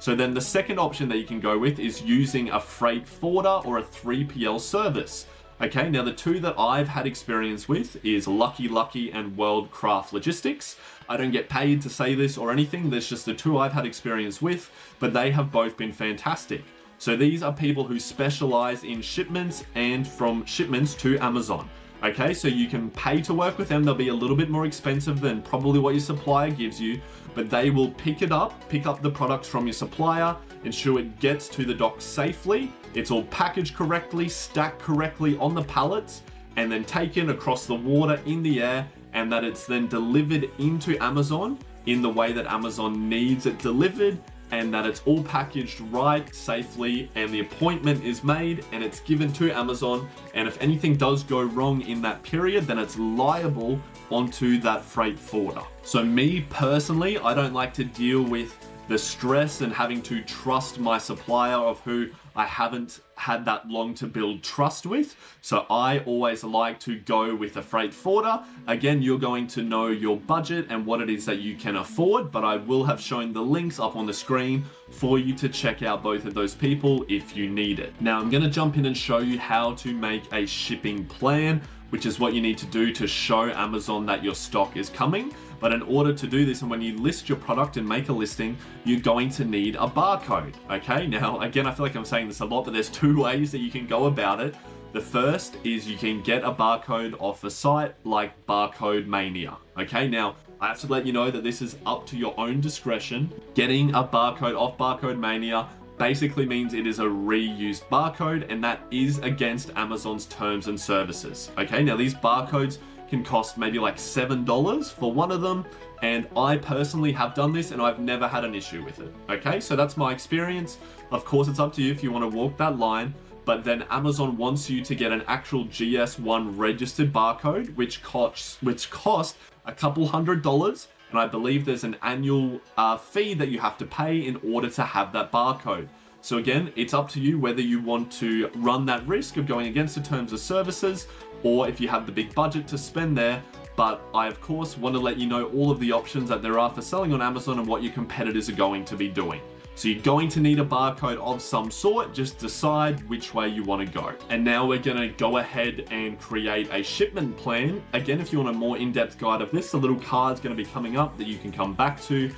So then the second option that you can go with is using a freight forwarder or a 3PL service. Okay, now the two that I've had experience with is Lucky Lucky and World Craft Logistics. I don't get paid to say this or anything, there's just the two I've had experience with, but they have both been fantastic. So these are people who specialize in shipments and from shipments to Amazon. Okay, so you can pay to work with them. They'll be a little bit more expensive than probably what your supplier gives you, but they will pick up the products from your supplier, ensure it gets to the dock safely, it's all packaged correctly, stacked correctly on the pallets, and then taken across the water in the air, and that it's then delivered into Amazon in the way that Amazon needs it delivered, and that it's all packaged right, safely, and the appointment is made and it's given to Amazon. And if anything does go wrong in that period, then it's liable onto that freight forwarder. So me personally, I don't like to deal with the stress and having to trust my supplier of who I haven't had that long to build trust with. So I always like to go with a freight forwarder. Again, you're going to know your budget and what it is that you can afford, but I will have shown the links up on the screen for you to check out both of those people if you need it. Now I'm gonna jump in and show you how to make a shipping plan, which is what you need to do to show Amazon that your stock is coming. But in order to do this, and when you list your product and make a listing, you're going to need a barcode, okay? Now, again, I feel like I'm saying this a lot, but there's two ways that you can go about it. The first is you can get a barcode off a site like Barcode Mania, okay? Now, I have to let you know that this is up to your own discretion. Getting a barcode off Barcode Mania basically means it is a reused barcode, and that is against Amazon's terms and services, okay? Now, these barcodes can cost maybe like $7 for one of them, and I personally have done this and I've never had an issue with it, okay? So that's my experience. Of course, it's up to you if you want to walk that line, but then Amazon wants you to get an actual GS1 registered barcode, which costs a couple $100, and I believe there's an annual fee that you have to pay in order to have that barcode. So again, it's up to you whether you want to run that risk of going against the terms of services, or if you have the big budget to spend there. But I, of course, want to let you know all of the options that there are for selling on Amazon and what your competitors are going to be doing. So you're going to need a barcode of some sort, just decide which way you want to go. And now we're going to go ahead and create a shipment plan. Again, if you want a more in-depth guide of this, the little card's going to be coming up that you can come back to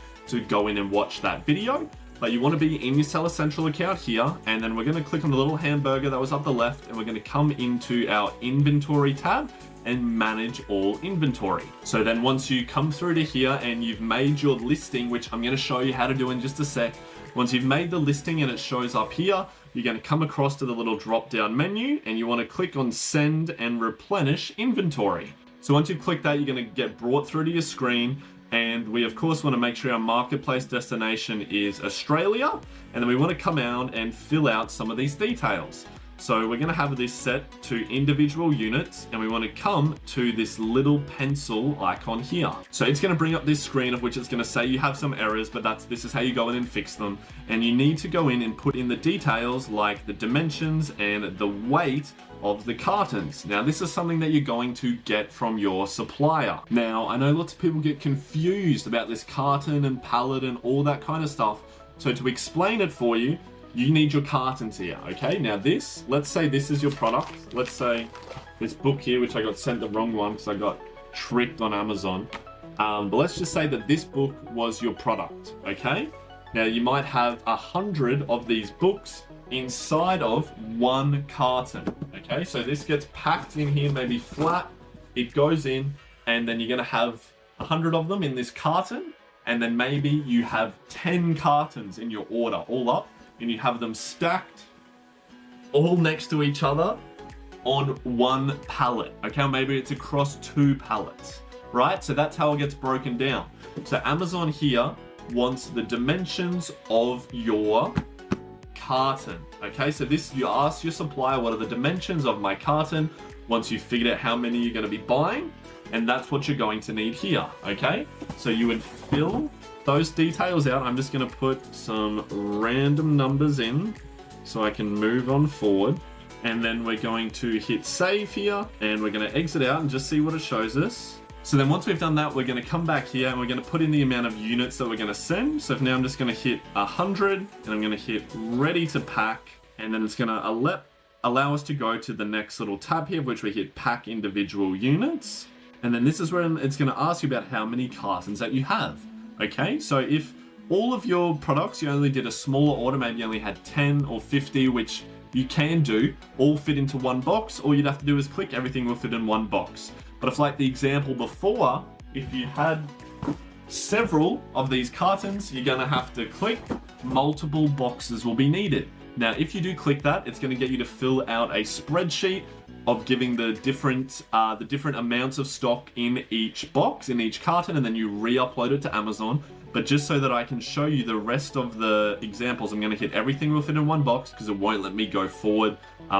go in and watch that video. But you want to be in your Seller Central account here, and then we're going to click on the little hamburger that was up the left, and we're going to come into our inventory tab and manage all inventory. So then once you come through to here and you've made your listing, which I'm going to show you how to do in just a sec, once you've made the listing and it shows up here, you're going to come across to the little drop down menu and you want to click on send and replenish inventory. So once you've clicked that, you're going to get brought through to your screen. And we, of course, want to make sure our marketplace destination is Australia. And then we want to come out and fill out some of these details. So we're going to have this set to individual units, and we want to come to this little pencil icon here. So it's going to bring up this screen of which it's going to say you have some errors, but this is how you go in and fix them. And you need to go in and put in the details like the dimensions and the weight of the cartons. Now, this is something that you're going to get from your supplier. Now, I know lots of people get confused about this carton and pallet and all that kind of stuff. So to explain it for you, you need your cartons here, okay? Now this, let's say this is your product. Let's say this book here, which I got sent the wrong one because I got tricked on Amazon. But let's just say that this book was your product, okay? Now you might have 100 of these books inside of one carton, okay? So this gets packed in here, maybe flat, it goes in, and then you're gonna have 100 of them in this carton, and then maybe you have 10 cartons in your order all up, and you have them stacked all next to each other on one pallet, okay? Or maybe it's across 2 pallets, right? So that's how it gets broken down. So Amazon here wants the dimensions of your carton, okay? So this, you ask your supplier, what are the dimensions of my carton? Once you've figured out how many you're gonna be buying, and that's what you're going to need here, okay? So you would fill those details out. I'm just gonna put some random numbers in so I can move on forward. And then we're going to hit save here, and we're gonna exit out and just see what it shows us. So then once we've done that, we're gonna come back here and we're gonna put in the amount of units that we're gonna send. So now I'm just gonna hit 100, and I'm gonna hit ready to pack, and then it's gonna allow us to go to the next little tab here, which we hit pack individual units. And then this is where it's gonna ask you about how many cartons that you have. Okay, so if all of your products, you only did a smaller order, maybe you only had 10 or 50, which you can do, all fit into one box, all you'd have to do is click, everything will fit in one box. But if, like the example before, if you had several of these cartons, you're gonna have to click, multiple boxes will be needed. Now, if you do click that, it's gonna get you to fill out a spreadsheet of giving the different amounts of stock in each box, in each carton, and then you re-upload it to Amazon. But just so that I can show you the rest of the examples, I'm gonna hit everything will fit in one box because it won't let me go forward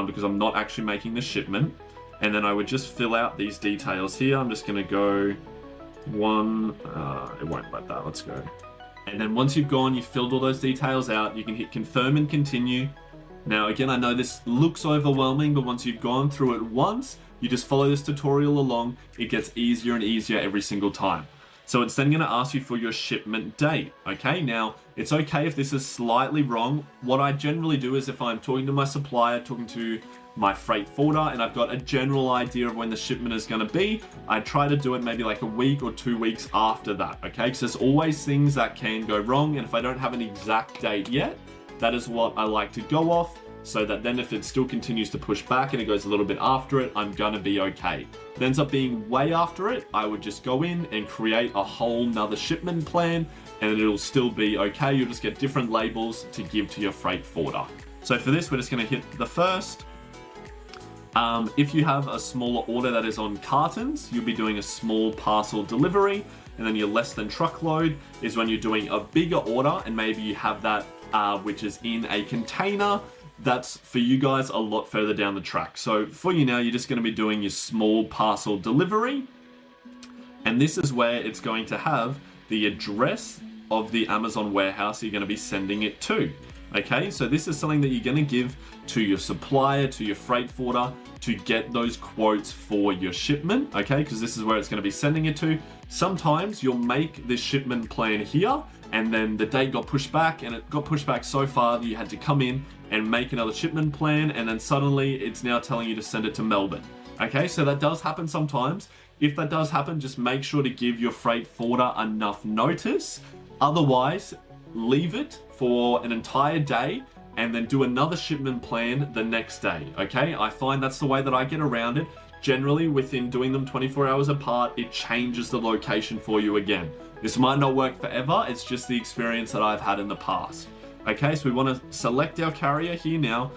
because I'm not actually making the shipment. And then I would just fill out these details here. I'm just gonna go one, it won't let that, let's go. And then once you've gone, you've filled all those details out, you can hit confirm and continue. Now, again, I know this looks overwhelming, but once you've gone through it once, you just follow this tutorial along, it gets easier and easier every single time. So it's then going to ask you for your shipment date. Okay, now it's okay if this is slightly wrong. What I generally do is if I'm talking to my supplier, talking to my freight forwarder, and I've got a general idea of when the shipment is going to be, I try to do it maybe like a week or 2 weeks after that. Okay, because there's always things that can go wrong. And if I don't have an exact date yet, that is what I like to go off, so that then if it still continues to push back and it goes a little bit after it, I'm gonna be okay. If it ends up being way after it, I would just go in and create a whole nother shipment plan, and it'll still be okay. You'll just get different labels to give to your freight forwarder. So for this, we're just gonna hit the first. If you have a smaller order that is on cartons, you'll be doing a small parcel delivery, and then your less than truckload is when you're doing a bigger order, and maybe you have that which is in a container. That's for you guys a lot further down the track. So for you now, you're just going to be doing your small parcel delivery. And this is where it's going to have the address of the Amazon warehouse you're going to be sending it to. Okay, so this is something that you're going to give to your supplier, to your freight forwarder, to get those quotes for your shipment. Okay, because this is where it's going to be sending it to. Sometimes you'll make this shipment plan here, and then the date got pushed back, and it got pushed back so far that you had to come in and make another shipment plan, and then suddenly it's now telling you to send it to Melbourne. Okay, so that does happen sometimes. If that does happen, just make sure to give your freight forwarder enough notice. Otherwise, leave it for an entire day and then do another shipment plan the next day. Okay, I find that's the way that I get around it. Generally, within doing them 24 hours apart, it changes the location for you again. This might not work forever, it's just the experience that I've had in the past. Okay, so we want to select our carrier here now,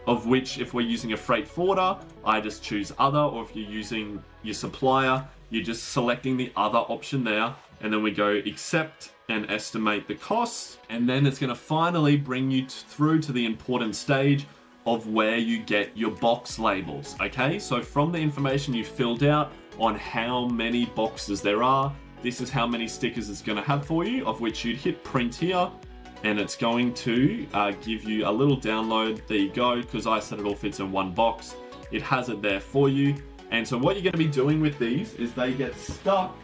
of which if we're using a freight forwarder, I just choose other, or if you're using your supplier, you're just selecting the other option there, and then we go accept and estimate the cost, and then it's going to finally bring you through to the important stage of where you get your box labels. Okay, so from the information you filled out on how many boxes there are, this is how many stickers it's going to have for you, of which you'd hit print here, and it's going to give you a little download. There you go, because I said it all fits in one box. It has it there for you. And so what you're going to be doing with these is they get stuck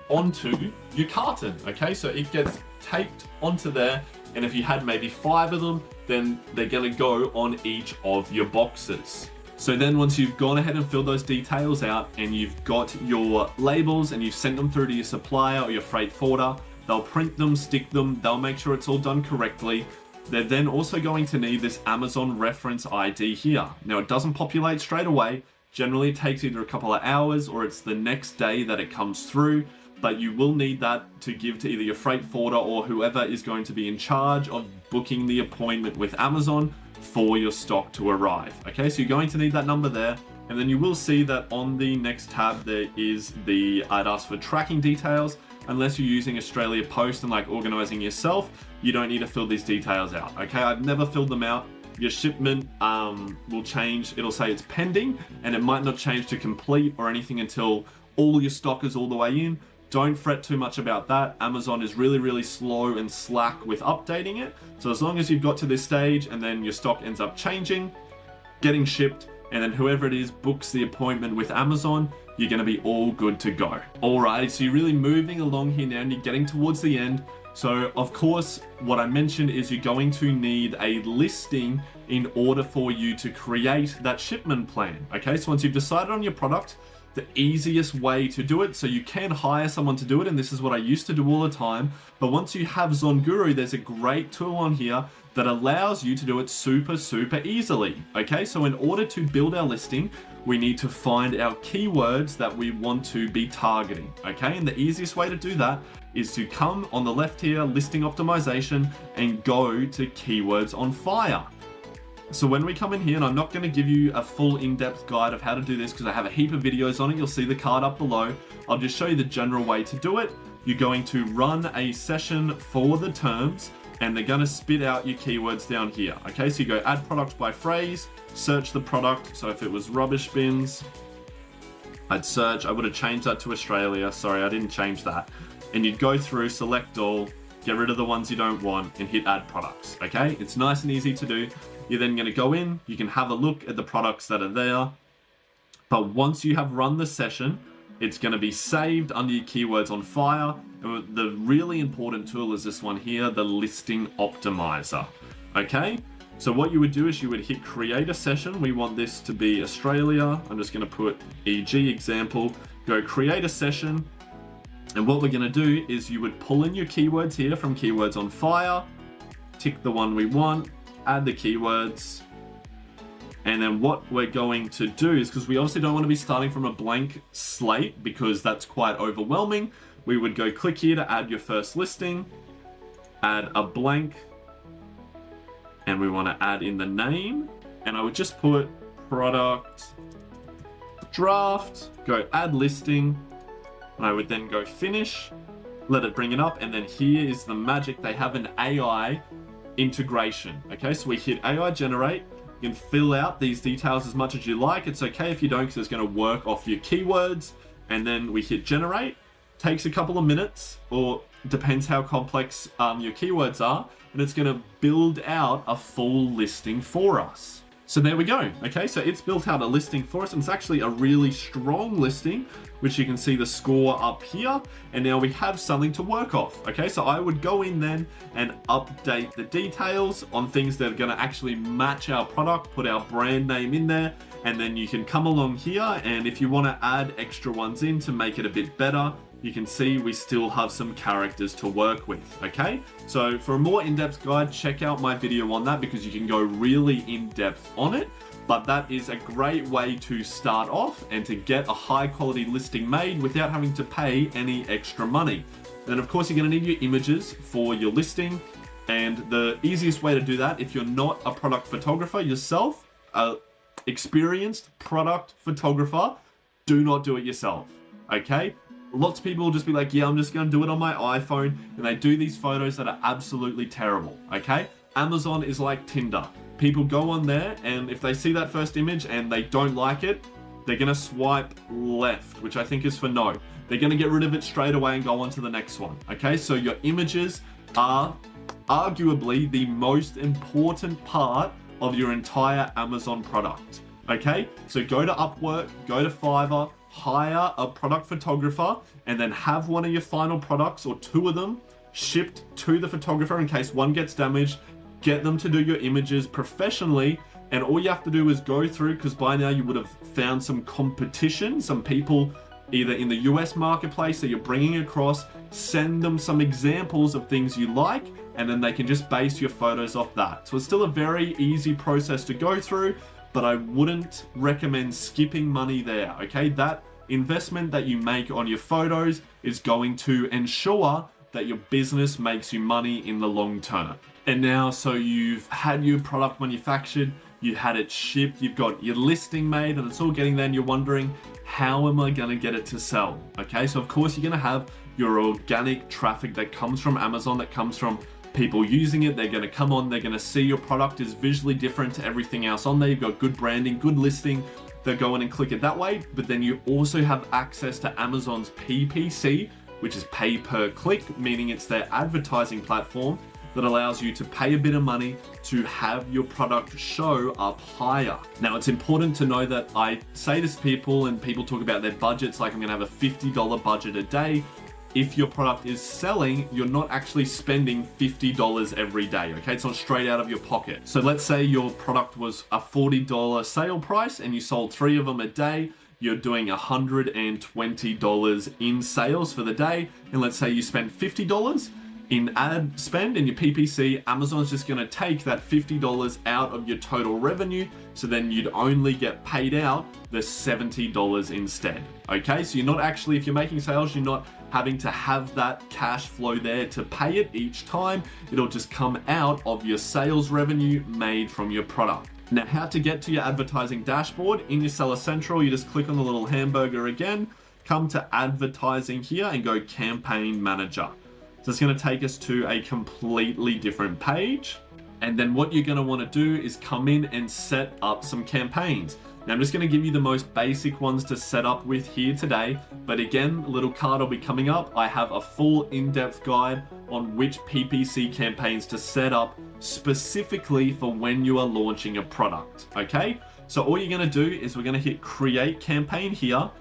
onto your carton. Okay, so it gets taped onto there, and if you had maybe 5 of them, then they're going to go on each of your boxes. So then once you've gone ahead and filled those details out, and you've got your labels and you've sent them through to your supplier or your freight forwarder, they'll print them, stick them, they'll make sure it's all done correctly. They're then also going to need this Amazon reference ID here. Now it doesn't populate straight away. Generally it takes either a couple of hours or it's the next day that it comes through, but you will need that to give to either your freight forwarder or whoever is going to be in charge of booking the appointment with Amazon for your stock to arrive. Okay, so you're going to need that number there. And then you will see that on the next tab, there is the I'd ask for tracking details. Unless you're using Australia Post and like organizing yourself, you don't need to fill these details out. Okay, I've never filled them out. Your shipment will change. It'll say it's pending, and it might not change to complete or anything until all your stock is all the way in. Don't fret too much about that. Amazon is really, really slow and slack with updating it. So as long as you've got to this stage and then your stock ends up changing, getting shipped, and then whoever it is books the appointment with Amazon, you're going to be all good to go. Alrighty, so you're really moving along here now and you're getting towards the end. So of course, what I mentioned is you're going to need a listing in order for you to create that shipment plan. Okay, so once you've decided on your product, the easiest way to do it, so you can hire someone to do it, and this is what I used to do all the time, but once you have Zonguru, there's a great tool on here that allows you to do it super easily. Okay, so in order to build our listing, we need to find our keywords that we want to be targeting. Okay, and the easiest way to do that is to come on the left here, listing optimization, and go to keywords on fire. So when we come in here, and I'm not going to give you a full in-depth guide of how to do this because I have a heap of videos on it, you'll see the card up below. I'll just show you the general way to do it. You're going to run a session for the terms, and they're going to spit out your keywords down here. Okay, so you go add product by phrase, search the product. So if it was rubbish bins, I'd search, I would have changed that to Australia. Sorry, I didn't change that. And you'd go through, select all, get rid of the ones you don't want, and hit add products. Okay, it's nice and easy to do. You're then going to go in, you can have a look at the products that are there. But once you have run the session, It's going to be saved under your keywords on fire. And the really important tool is this one here, the listing optimizer. Okay, so what you would do is you would hit create a session. We want this to be Australia. I'm just going to put e.g. example, go create a session. And what we're going to do is you would pull in your keywords here from keywords on fire, tick the one we want, add the keywords. And then what we're going to do is, because we obviously don't want to be starting from a blank slate because that's quite overwhelming, we would go click here to add your first listing, add a blank, and we want to add in the name. And I would just put product draft, go add listing, and I would then go finish, let it bring it up, and then here is the magic. They have an AI integration. Okay, so we hit AI generate. You can fill out these details as much as you like. It's okay if you don't, because it's going to work off your keywords. And then we hit generate. Takes a couple of minutes, or depends how complex your keywords are, and it's going to build out a full listing for us. So there we go. Okay, so it's built out a listing for us, and it's actually a really strong listing, which you can see the score up here. And now we have something to work off. Okay, so I would go in then and update the details on things that are going to actually match our product, put our brand name in there, and then you can come along here, and if you want to add extra ones in to make it a bit better, you can see we still have some characters to work with, okay? So for a more in-depth guide, check out my video on that, because you can go really in-depth on it. But that is a great way to start off and to get a high quality listing made without having to pay any extra money. Then of course you're gonna need your images for your listing. And the easiest way to do that, if you're not a product photographer yourself, a experienced product photographer, do not do it yourself, okay? Lots of people will just be like, yeah, I'm just going to do it on my iPhone, and they do these photos that are absolutely terrible, okay? Amazon is like Tinder. People go on there, and if they see that first image and they don't like it, they're going to swipe left, which I think is for no. They're going to get rid of it straight away and go on to the next one, okay? So your images are arguably the most important part of your entire Amazon product, okay? So go to Upwork, go to Fiverr, hire a product photographer, and then have one of your final products or two of them shipped to the photographer in case one gets damaged. Get them to do your images professionally, and all you have to do is go through, because by now you would have found some competition, some people either in the US marketplace that you're bringing across. Send them some examples of things you like, and then they can just base your photos off that. So it's still a very easy process to go through, but I wouldn't recommend skipping money there, okay? That investment that you make on your photos is going to ensure that your business makes you money in the long term. And now, so you've had your product manufactured, you had it shipped, you've got your listing made, and it's all getting there, and you're wondering, how am I gonna get it to sell? Okay, so of course you're gonna have your organic traffic that comes from Amazon, that comes from people using it. They're going to come on, they're going to see your product is visually different to everything else on there. You've got good branding, good listing. They'll go in and click it that way. But then you also have access to Amazon's PPC, which is pay per click, meaning it's their advertising platform that allows you to pay a bit of money to have your product show up higher. Now, it's important to know that I say this to people, and people talk about their budgets, like I'm going to have a $50 budget a day. If your product is selling, you're not actually spending $50 every day, okay? It's not straight out of your pocket. So let's say your product was a $40 sale price and you sold 3 of them a day. You're doing $120 in sales for the day. And let's say you spent $50 in ad spend in your PPC. Amazon's just gonna take that $50 out of your total revenue. So then you'd only get paid out the $70 instead, okay? So you're not actually, if you're making sales, you're not having to have that cash flow there to pay it each time. It'll just come out of your sales revenue made from your product. Now, how to get to your advertising dashboard. In your Seller Central, you just click on the little hamburger again, come to advertising here and go campaign manager. So it's going to take us to a completely different page. And then what you're going to want to do is come in and set up some campaigns. Now I'm just going to give you the most basic ones to set up with here today. But again, a little card will be coming up. I have a full in-depth guide on which PPC campaigns to set up specifically for when you are launching a product, okay? So all you're going to do is we're going to hit create campaign here.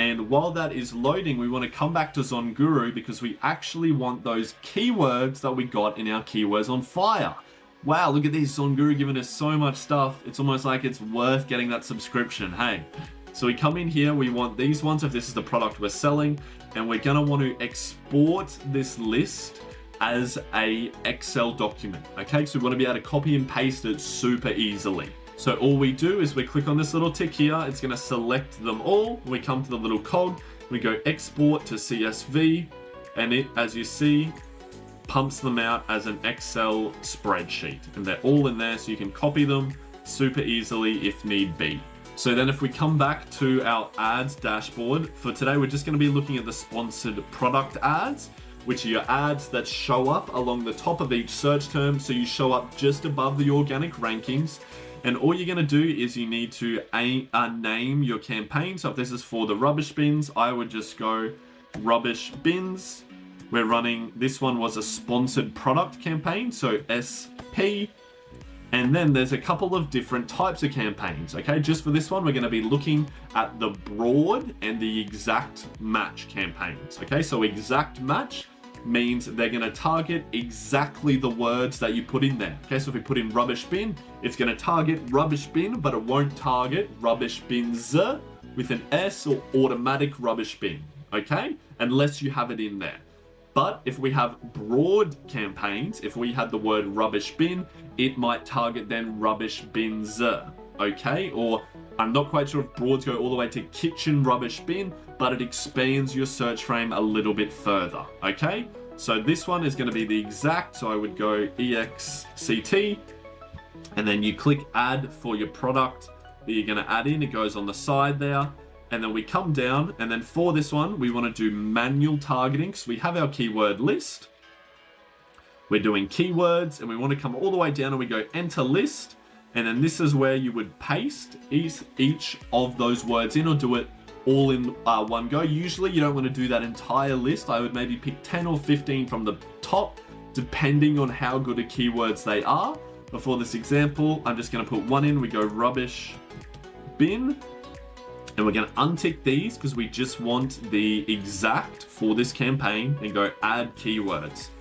And while that is loading, we want to come back to Zonguru because we actually want those keywords that we got in our Keywords on Fire. Wow, look at this, Zonguru giving us so much stuff. It's almost like it's worth getting that subscription, hey? So we come in here, we want these ones if this is the product we're selling, and we're gonna want to export this list as a Excel document, okay? So we want to be able to copy and paste it super easily. So all we do is we click on this little tick here, it's gonna select them all, we come to the little cog, we go export to CSV, and it, as you see, pumps them out as an Excel spreadsheet. And they're all in there, so you can copy them super easily if need be. So then if we come back to our ads dashboard, for today we're just gonna be looking at the sponsored product ads, which are your ads that show up along the top of each search term, so you show up just above the organic rankings. And all you're gonna do is you need to name your campaign. So if this is for the rubbish bins, I would just go rubbish bins. We're running, this one was a sponsored product campaign, so SP. And then there's a couple of different types of campaigns, okay? Just for this one, we're gonna be looking at the broad and the exact match campaigns, okay? So exact match means they're gonna target exactly the words that you put in there, okay? So if we put in rubbish bin, it's gonna target rubbish bin, but it won't target rubbish bins with an S or automatic rubbish bin, okay? Unless you have it in there. But if we have broad campaigns, if we had the word rubbish bin, it might target then rubbish bins, okay? Or I'm not quite sure if broads go all the way to kitchen rubbish bin, but it expands your search frame a little bit further, okay? So this one is gonna be the exact, so I would go EXCT, and then you click add for your product that you're gonna add in, it goes on the side there. And then we come down, and then for this one, we want to do manual targeting. So we have our keyword list. We're doing keywords, and we want to come all the way down, and we go enter list. And then this is where you would paste each of those words in, or do it all in one go. Usually you don't want to do that entire list. I would maybe pick 10 or 15 from the top, depending on how good a keywords they are. But for this example, I'm just going to put one in. We go rubbish bin. And we're going to untick these because we just want the exact for this campaign and go add keywords.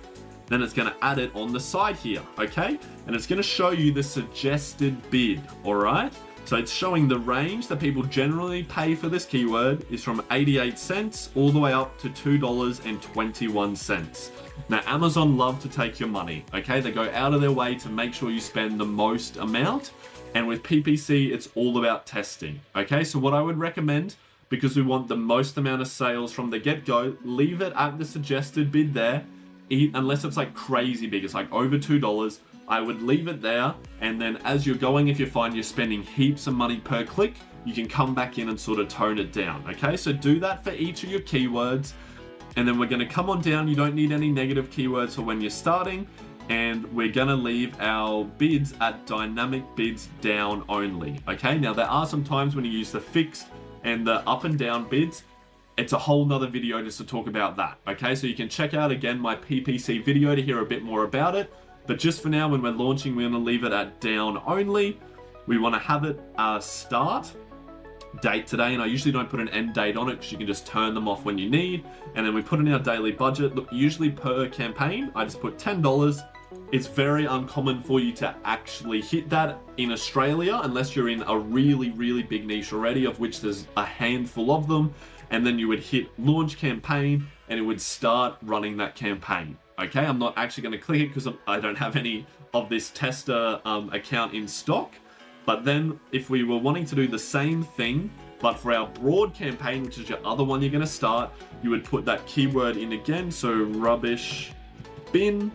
Then it's going to add it on the side here, okay? And it's going to show you the suggested bid, all right? So it's showing the range that people generally pay for this keyword is from 88 cents all the way up to $2.21. Now, Amazon love to take your money, okay? They go out of their way to make sure you spend the most amount. And with PPC, it's all about testing, okay? So what I would recommend, because we want the most amount of sales from the get-go, leave it at the suggested bid there, unless it's like crazy big, it's like over $2, I would leave it there. And then as you're going, if you find you're spending heaps of money per click, you can come back in and sort of tone it down, okay? So do that for each of your keywords. And then we're gonna come on down. You don't need any negative keywords for when you're starting. And we're gonna leave our bids at dynamic bids down only, okay? Now there are some times when you use the fixed and the up and down bids. It's a whole nother video just to talk about that, okay? So you can check out again my PPC video to hear a bit more about it. But just for now, when we're launching, we're gonna leave it at down only. We wanna have it start date today, and I usually don't put an end date on it because you can just turn them off when you need. And then we put in our daily budget. Look, usually per campaign, I just put $10. It's very uncommon for you to actually hit that in Australia unless you're in a really, really big niche already, of which there's a handful of them. And then you would hit launch campaign and it would start running that campaign. Okay, I'm not actually going to click it because I don't have any of this tester account in stock. But then if we were wanting to do the same thing, but for our broad campaign, which is your other one you're going to start, you would put that keyword in again. So rubbish bin,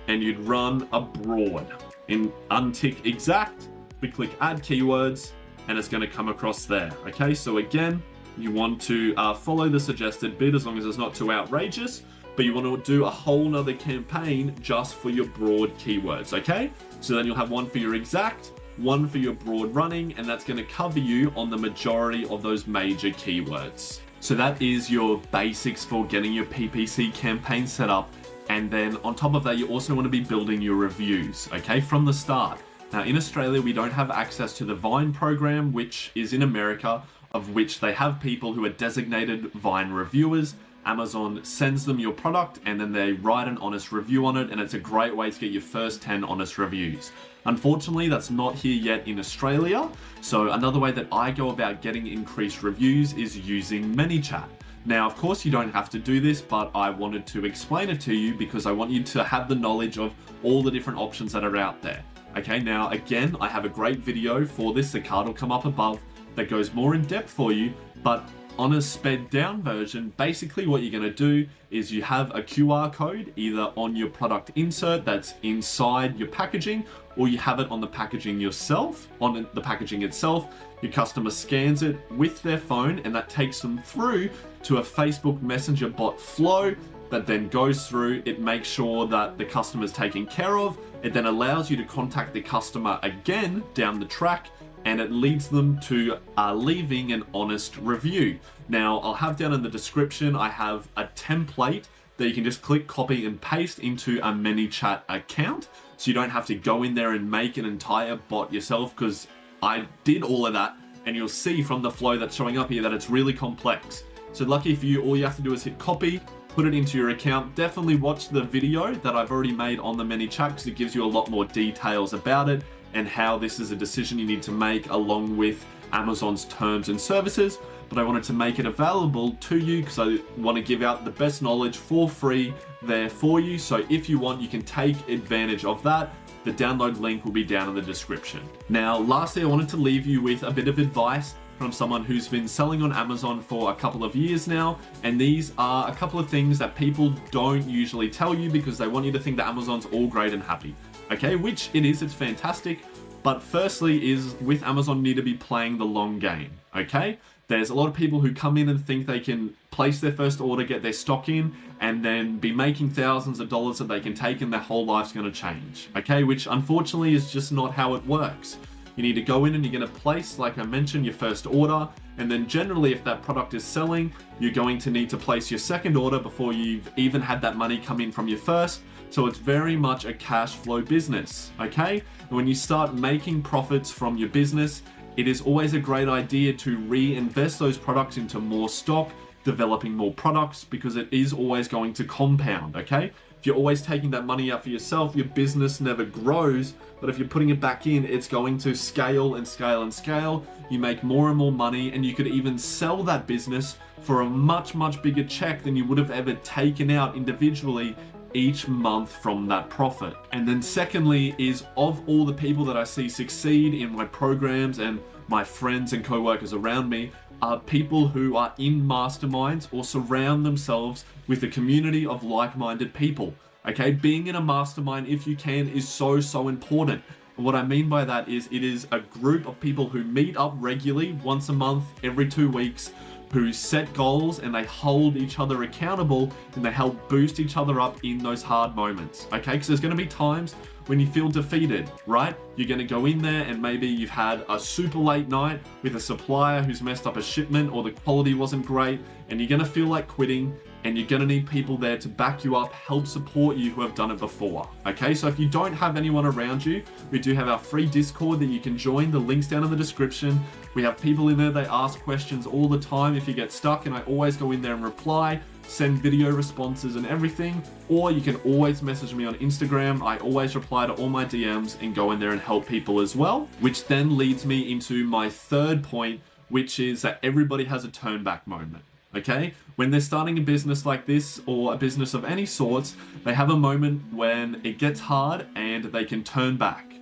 and you'd run a broad. In untick exact, we click add keywords, and it's going to come across there. Okay, so again, you want to follow the suggested bid as long as it's not too outrageous, but you want to do a whole nother campaign just for your broad keywords, okay? So then you'll have one for your exact, one for your broad running, and that's going to cover you on the majority of those major keywords. So that is your basics for getting your PPC campaign set up. And then on top of that, you also want to be building your reviews, okay, from the start. Now in Australia, we don't have access to the Vine program, which is in America. of which they have people who are designated Vine reviewers. Amazon sends them your product and then they write an honest review on it, and it's a great way to get your first 10 honest reviews. Unfortunately, that's not here yet in Australia. So another way that I go about getting increased reviews is using ManyChat. Now, of course, you don't have to do this, but I wanted to explain it to you because I want you to have the knowledge of all the different options that are out there. Okay, now again, I have a great video for this. The card will come up above that goes more in depth for you, but on a sped down version, basically what you're going to do is you have a QR code either on your product insert that's inside your packaging, or you have it on the packaging yourself. On the packaging itself, your customer scans it with their phone and that takes them through to a Facebook Messenger bot flow that then goes through. It makes sure that the customer is taken care of. It then allows you to contact the customer again down the track, and it leads them to leaving an honest review. Now, I'll have down in the description, I have a template that you can just click, copy, and paste into a ManyChat account. So you don't have to go in there and make an entire bot yourself, because I did all of that, and you'll see from the flow that's showing up here that it's really complex. So lucky for you, all you have to do is hit copy, put it into your account. Definitely watch the video that I've already made on the ManyChat because it gives you a lot more details about it and how this is a decision you need to make along with Amazon's terms and services. But I wanted to make it available to you because I want to give out the best knowledge for free there for you. So if you want, you can take advantage of that. The download link will be down in the description. Now, lastly, I wanted to leave you with a bit of advice from someone who's been selling on Amazon for a couple of years now. And these are a couple of things that people don't usually tell you because they want you to think that Amazon's all great and happy. Okay, which it is, it's fantastic. But firstly is with Amazon, you need to be playing the long game, okay? There's a lot of people who come in and think they can place their first order, get their stock in, and then be making thousands of dollars that they can take and their whole life's gonna change, okay? Which unfortunately is just not how it works. You need to go in and you're gonna place, like I mentioned, your first order, and then generally if that product is selling, you're going to need to place your second order before you've even had that money come in from your first. So it's very much a cash flow business, okay? And when you start making profits from your business, it is always a great idea to reinvest those products into more stock, developing more products, because it is always going to compound, okay? If you're always taking that money out for yourself, your business never grows, but if you're putting it back in, it's going to scale and scale and scale. You make more and more money, and you could even sell that business for a much, much bigger check than you would have ever taken out individually each month from that profit. And then secondly is, of all the people that I see succeed in my programs and my friends and co-workers around me, are people who are in masterminds or surround themselves with a community of like-minded people. Okay, being in a mastermind, if you can, is so, so important. And what I mean by that is it is a group of people who meet up regularly, once a month, every 2 weeks, who set goals and they hold each other accountable and they help boost each other up in those hard moments. Okay, because there's going to be times when you feel defeated, right? You're going to go in there and maybe you've had a super late night with a supplier who's messed up a shipment or the quality wasn't great, and you're going to feel like quitting, and you're going to need people there to back you up, help support you who have done it before. Okay, so if you don't have anyone around you, we do have our free Discord that you can join. The link's down in the description. We have people in there, they ask questions all the time if you get stuck, and I always go in there and reply, send video responses and everything. Or you can always message me on Instagram. I always reply to all my DMs and go in there and help people as well. Which then leads me into my third point, which is that everybody has a turn back moment. Okay, when they're starting a business like this or a business of any sorts, they have a moment when it gets hard and they can turn back.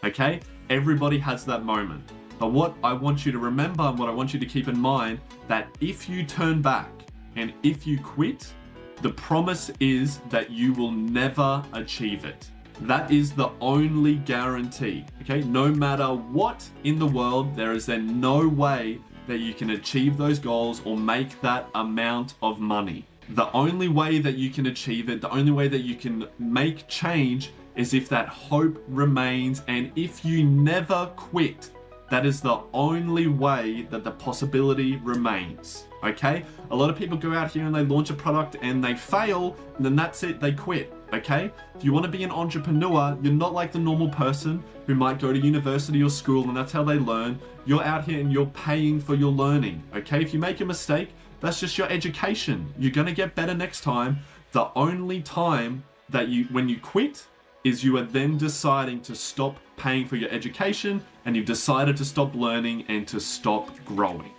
Okay, everybody has that moment. But what I want you to remember and what I want you to keep in mind, that if you turn back and if you quit, the promise is that you will never achieve it. That is the only guarantee. Okay, no matter what in the world, there is then no way that you can achieve those goals or make that amount of money. The only way that you can achieve it, the only way that you can make change is if that hope remains and if you never quit. That is the only way that the possibility remains, okay? A lot of people go out here and they launch a product and they fail, and then that's it, they quit, okay? If you want to be an entrepreneur, you're not like the normal person who might go to university or school and that's how they learn. You're out here and you're paying for your learning, okay? If you make a mistake, that's just your education. You're gonna get better next time. The only time that when you quit is you are then deciding to stop paying for your education and you've decided to stop learning and to stop growing.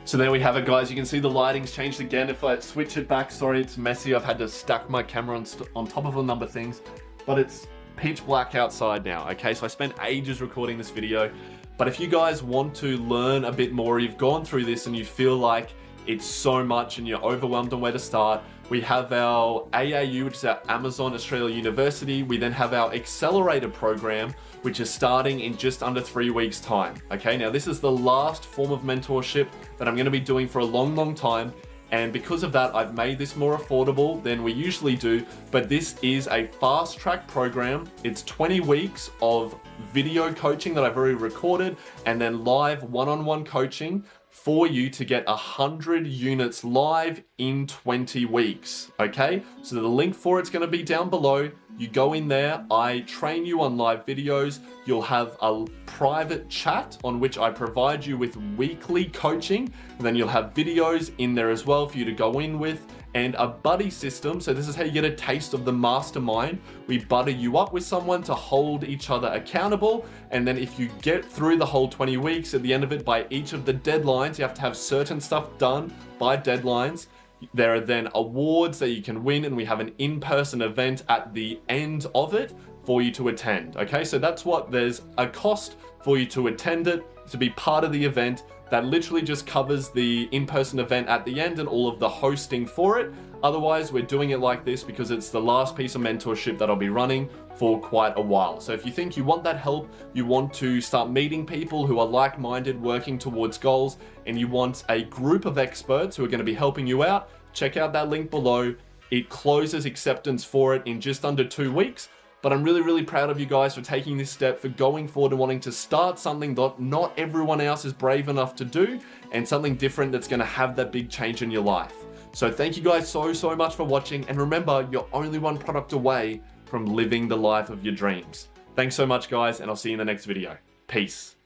So there we have it, guys. You can see the lighting's changed again. If I switch it back, sorry, it's messy. I've had to stack my camera on top of a number of things, but it's pitch black outside now, okay? So I spent ages recording this video, but if you guys want to learn a bit more, you've gone through this and you feel like it's so much and you're overwhelmed on where to start, we have our AAU, which is our Amazon Australia University. We then have our accelerator program, which is starting in just under 3 weeks' time. Okay, now this is the last form of mentorship that I'm gonna be doing for a long, long time. And because of that, I've made this more affordable than we usually do, but this is a fast track program. It's 20 weeks of video coaching that I've already recorded and then live one-on-one coaching for you to get 100 units live in 20 weeks, okay? So the link for it's gonna be down below. You go in there, I train you on live videos. You'll have a private chat on which I provide you with weekly coaching. And then you'll have videos in there as well for you to go in with, and a buddy system. So this is how you get a taste of the mastermind. We butter you up with someone to hold each other accountable. And then if you get through the whole 20 weeks, at the end of it, by each of the deadlines, you have to have certain stuff done by deadlines. There are then awards that you can win, and we have an in-person event at the end of it for you to attend, okay? So that's what, there's a cost for you to attend it, to be part of the event. That literally just covers the in-person event at the end and all of the hosting for it. Otherwise, we're doing it like this because it's the last piece of mentorship that I'll be running for quite a while. So if you think you want that help, you want to start meeting people who are like-minded, working towards goals, and you want a group of experts who are going to be helping you out, check out that link below. It closes acceptance for it in just under 2 weeks. But I'm really, really proud of you guys for taking this step, for going forward and wanting to start something that not everyone else is brave enough to do, and something different that's gonna have that big change in your life. So thank you guys so much for watching, and remember, you're only one product away from living the life of your dreams. Thanks so much, guys, and I'll see you in the next video. Peace.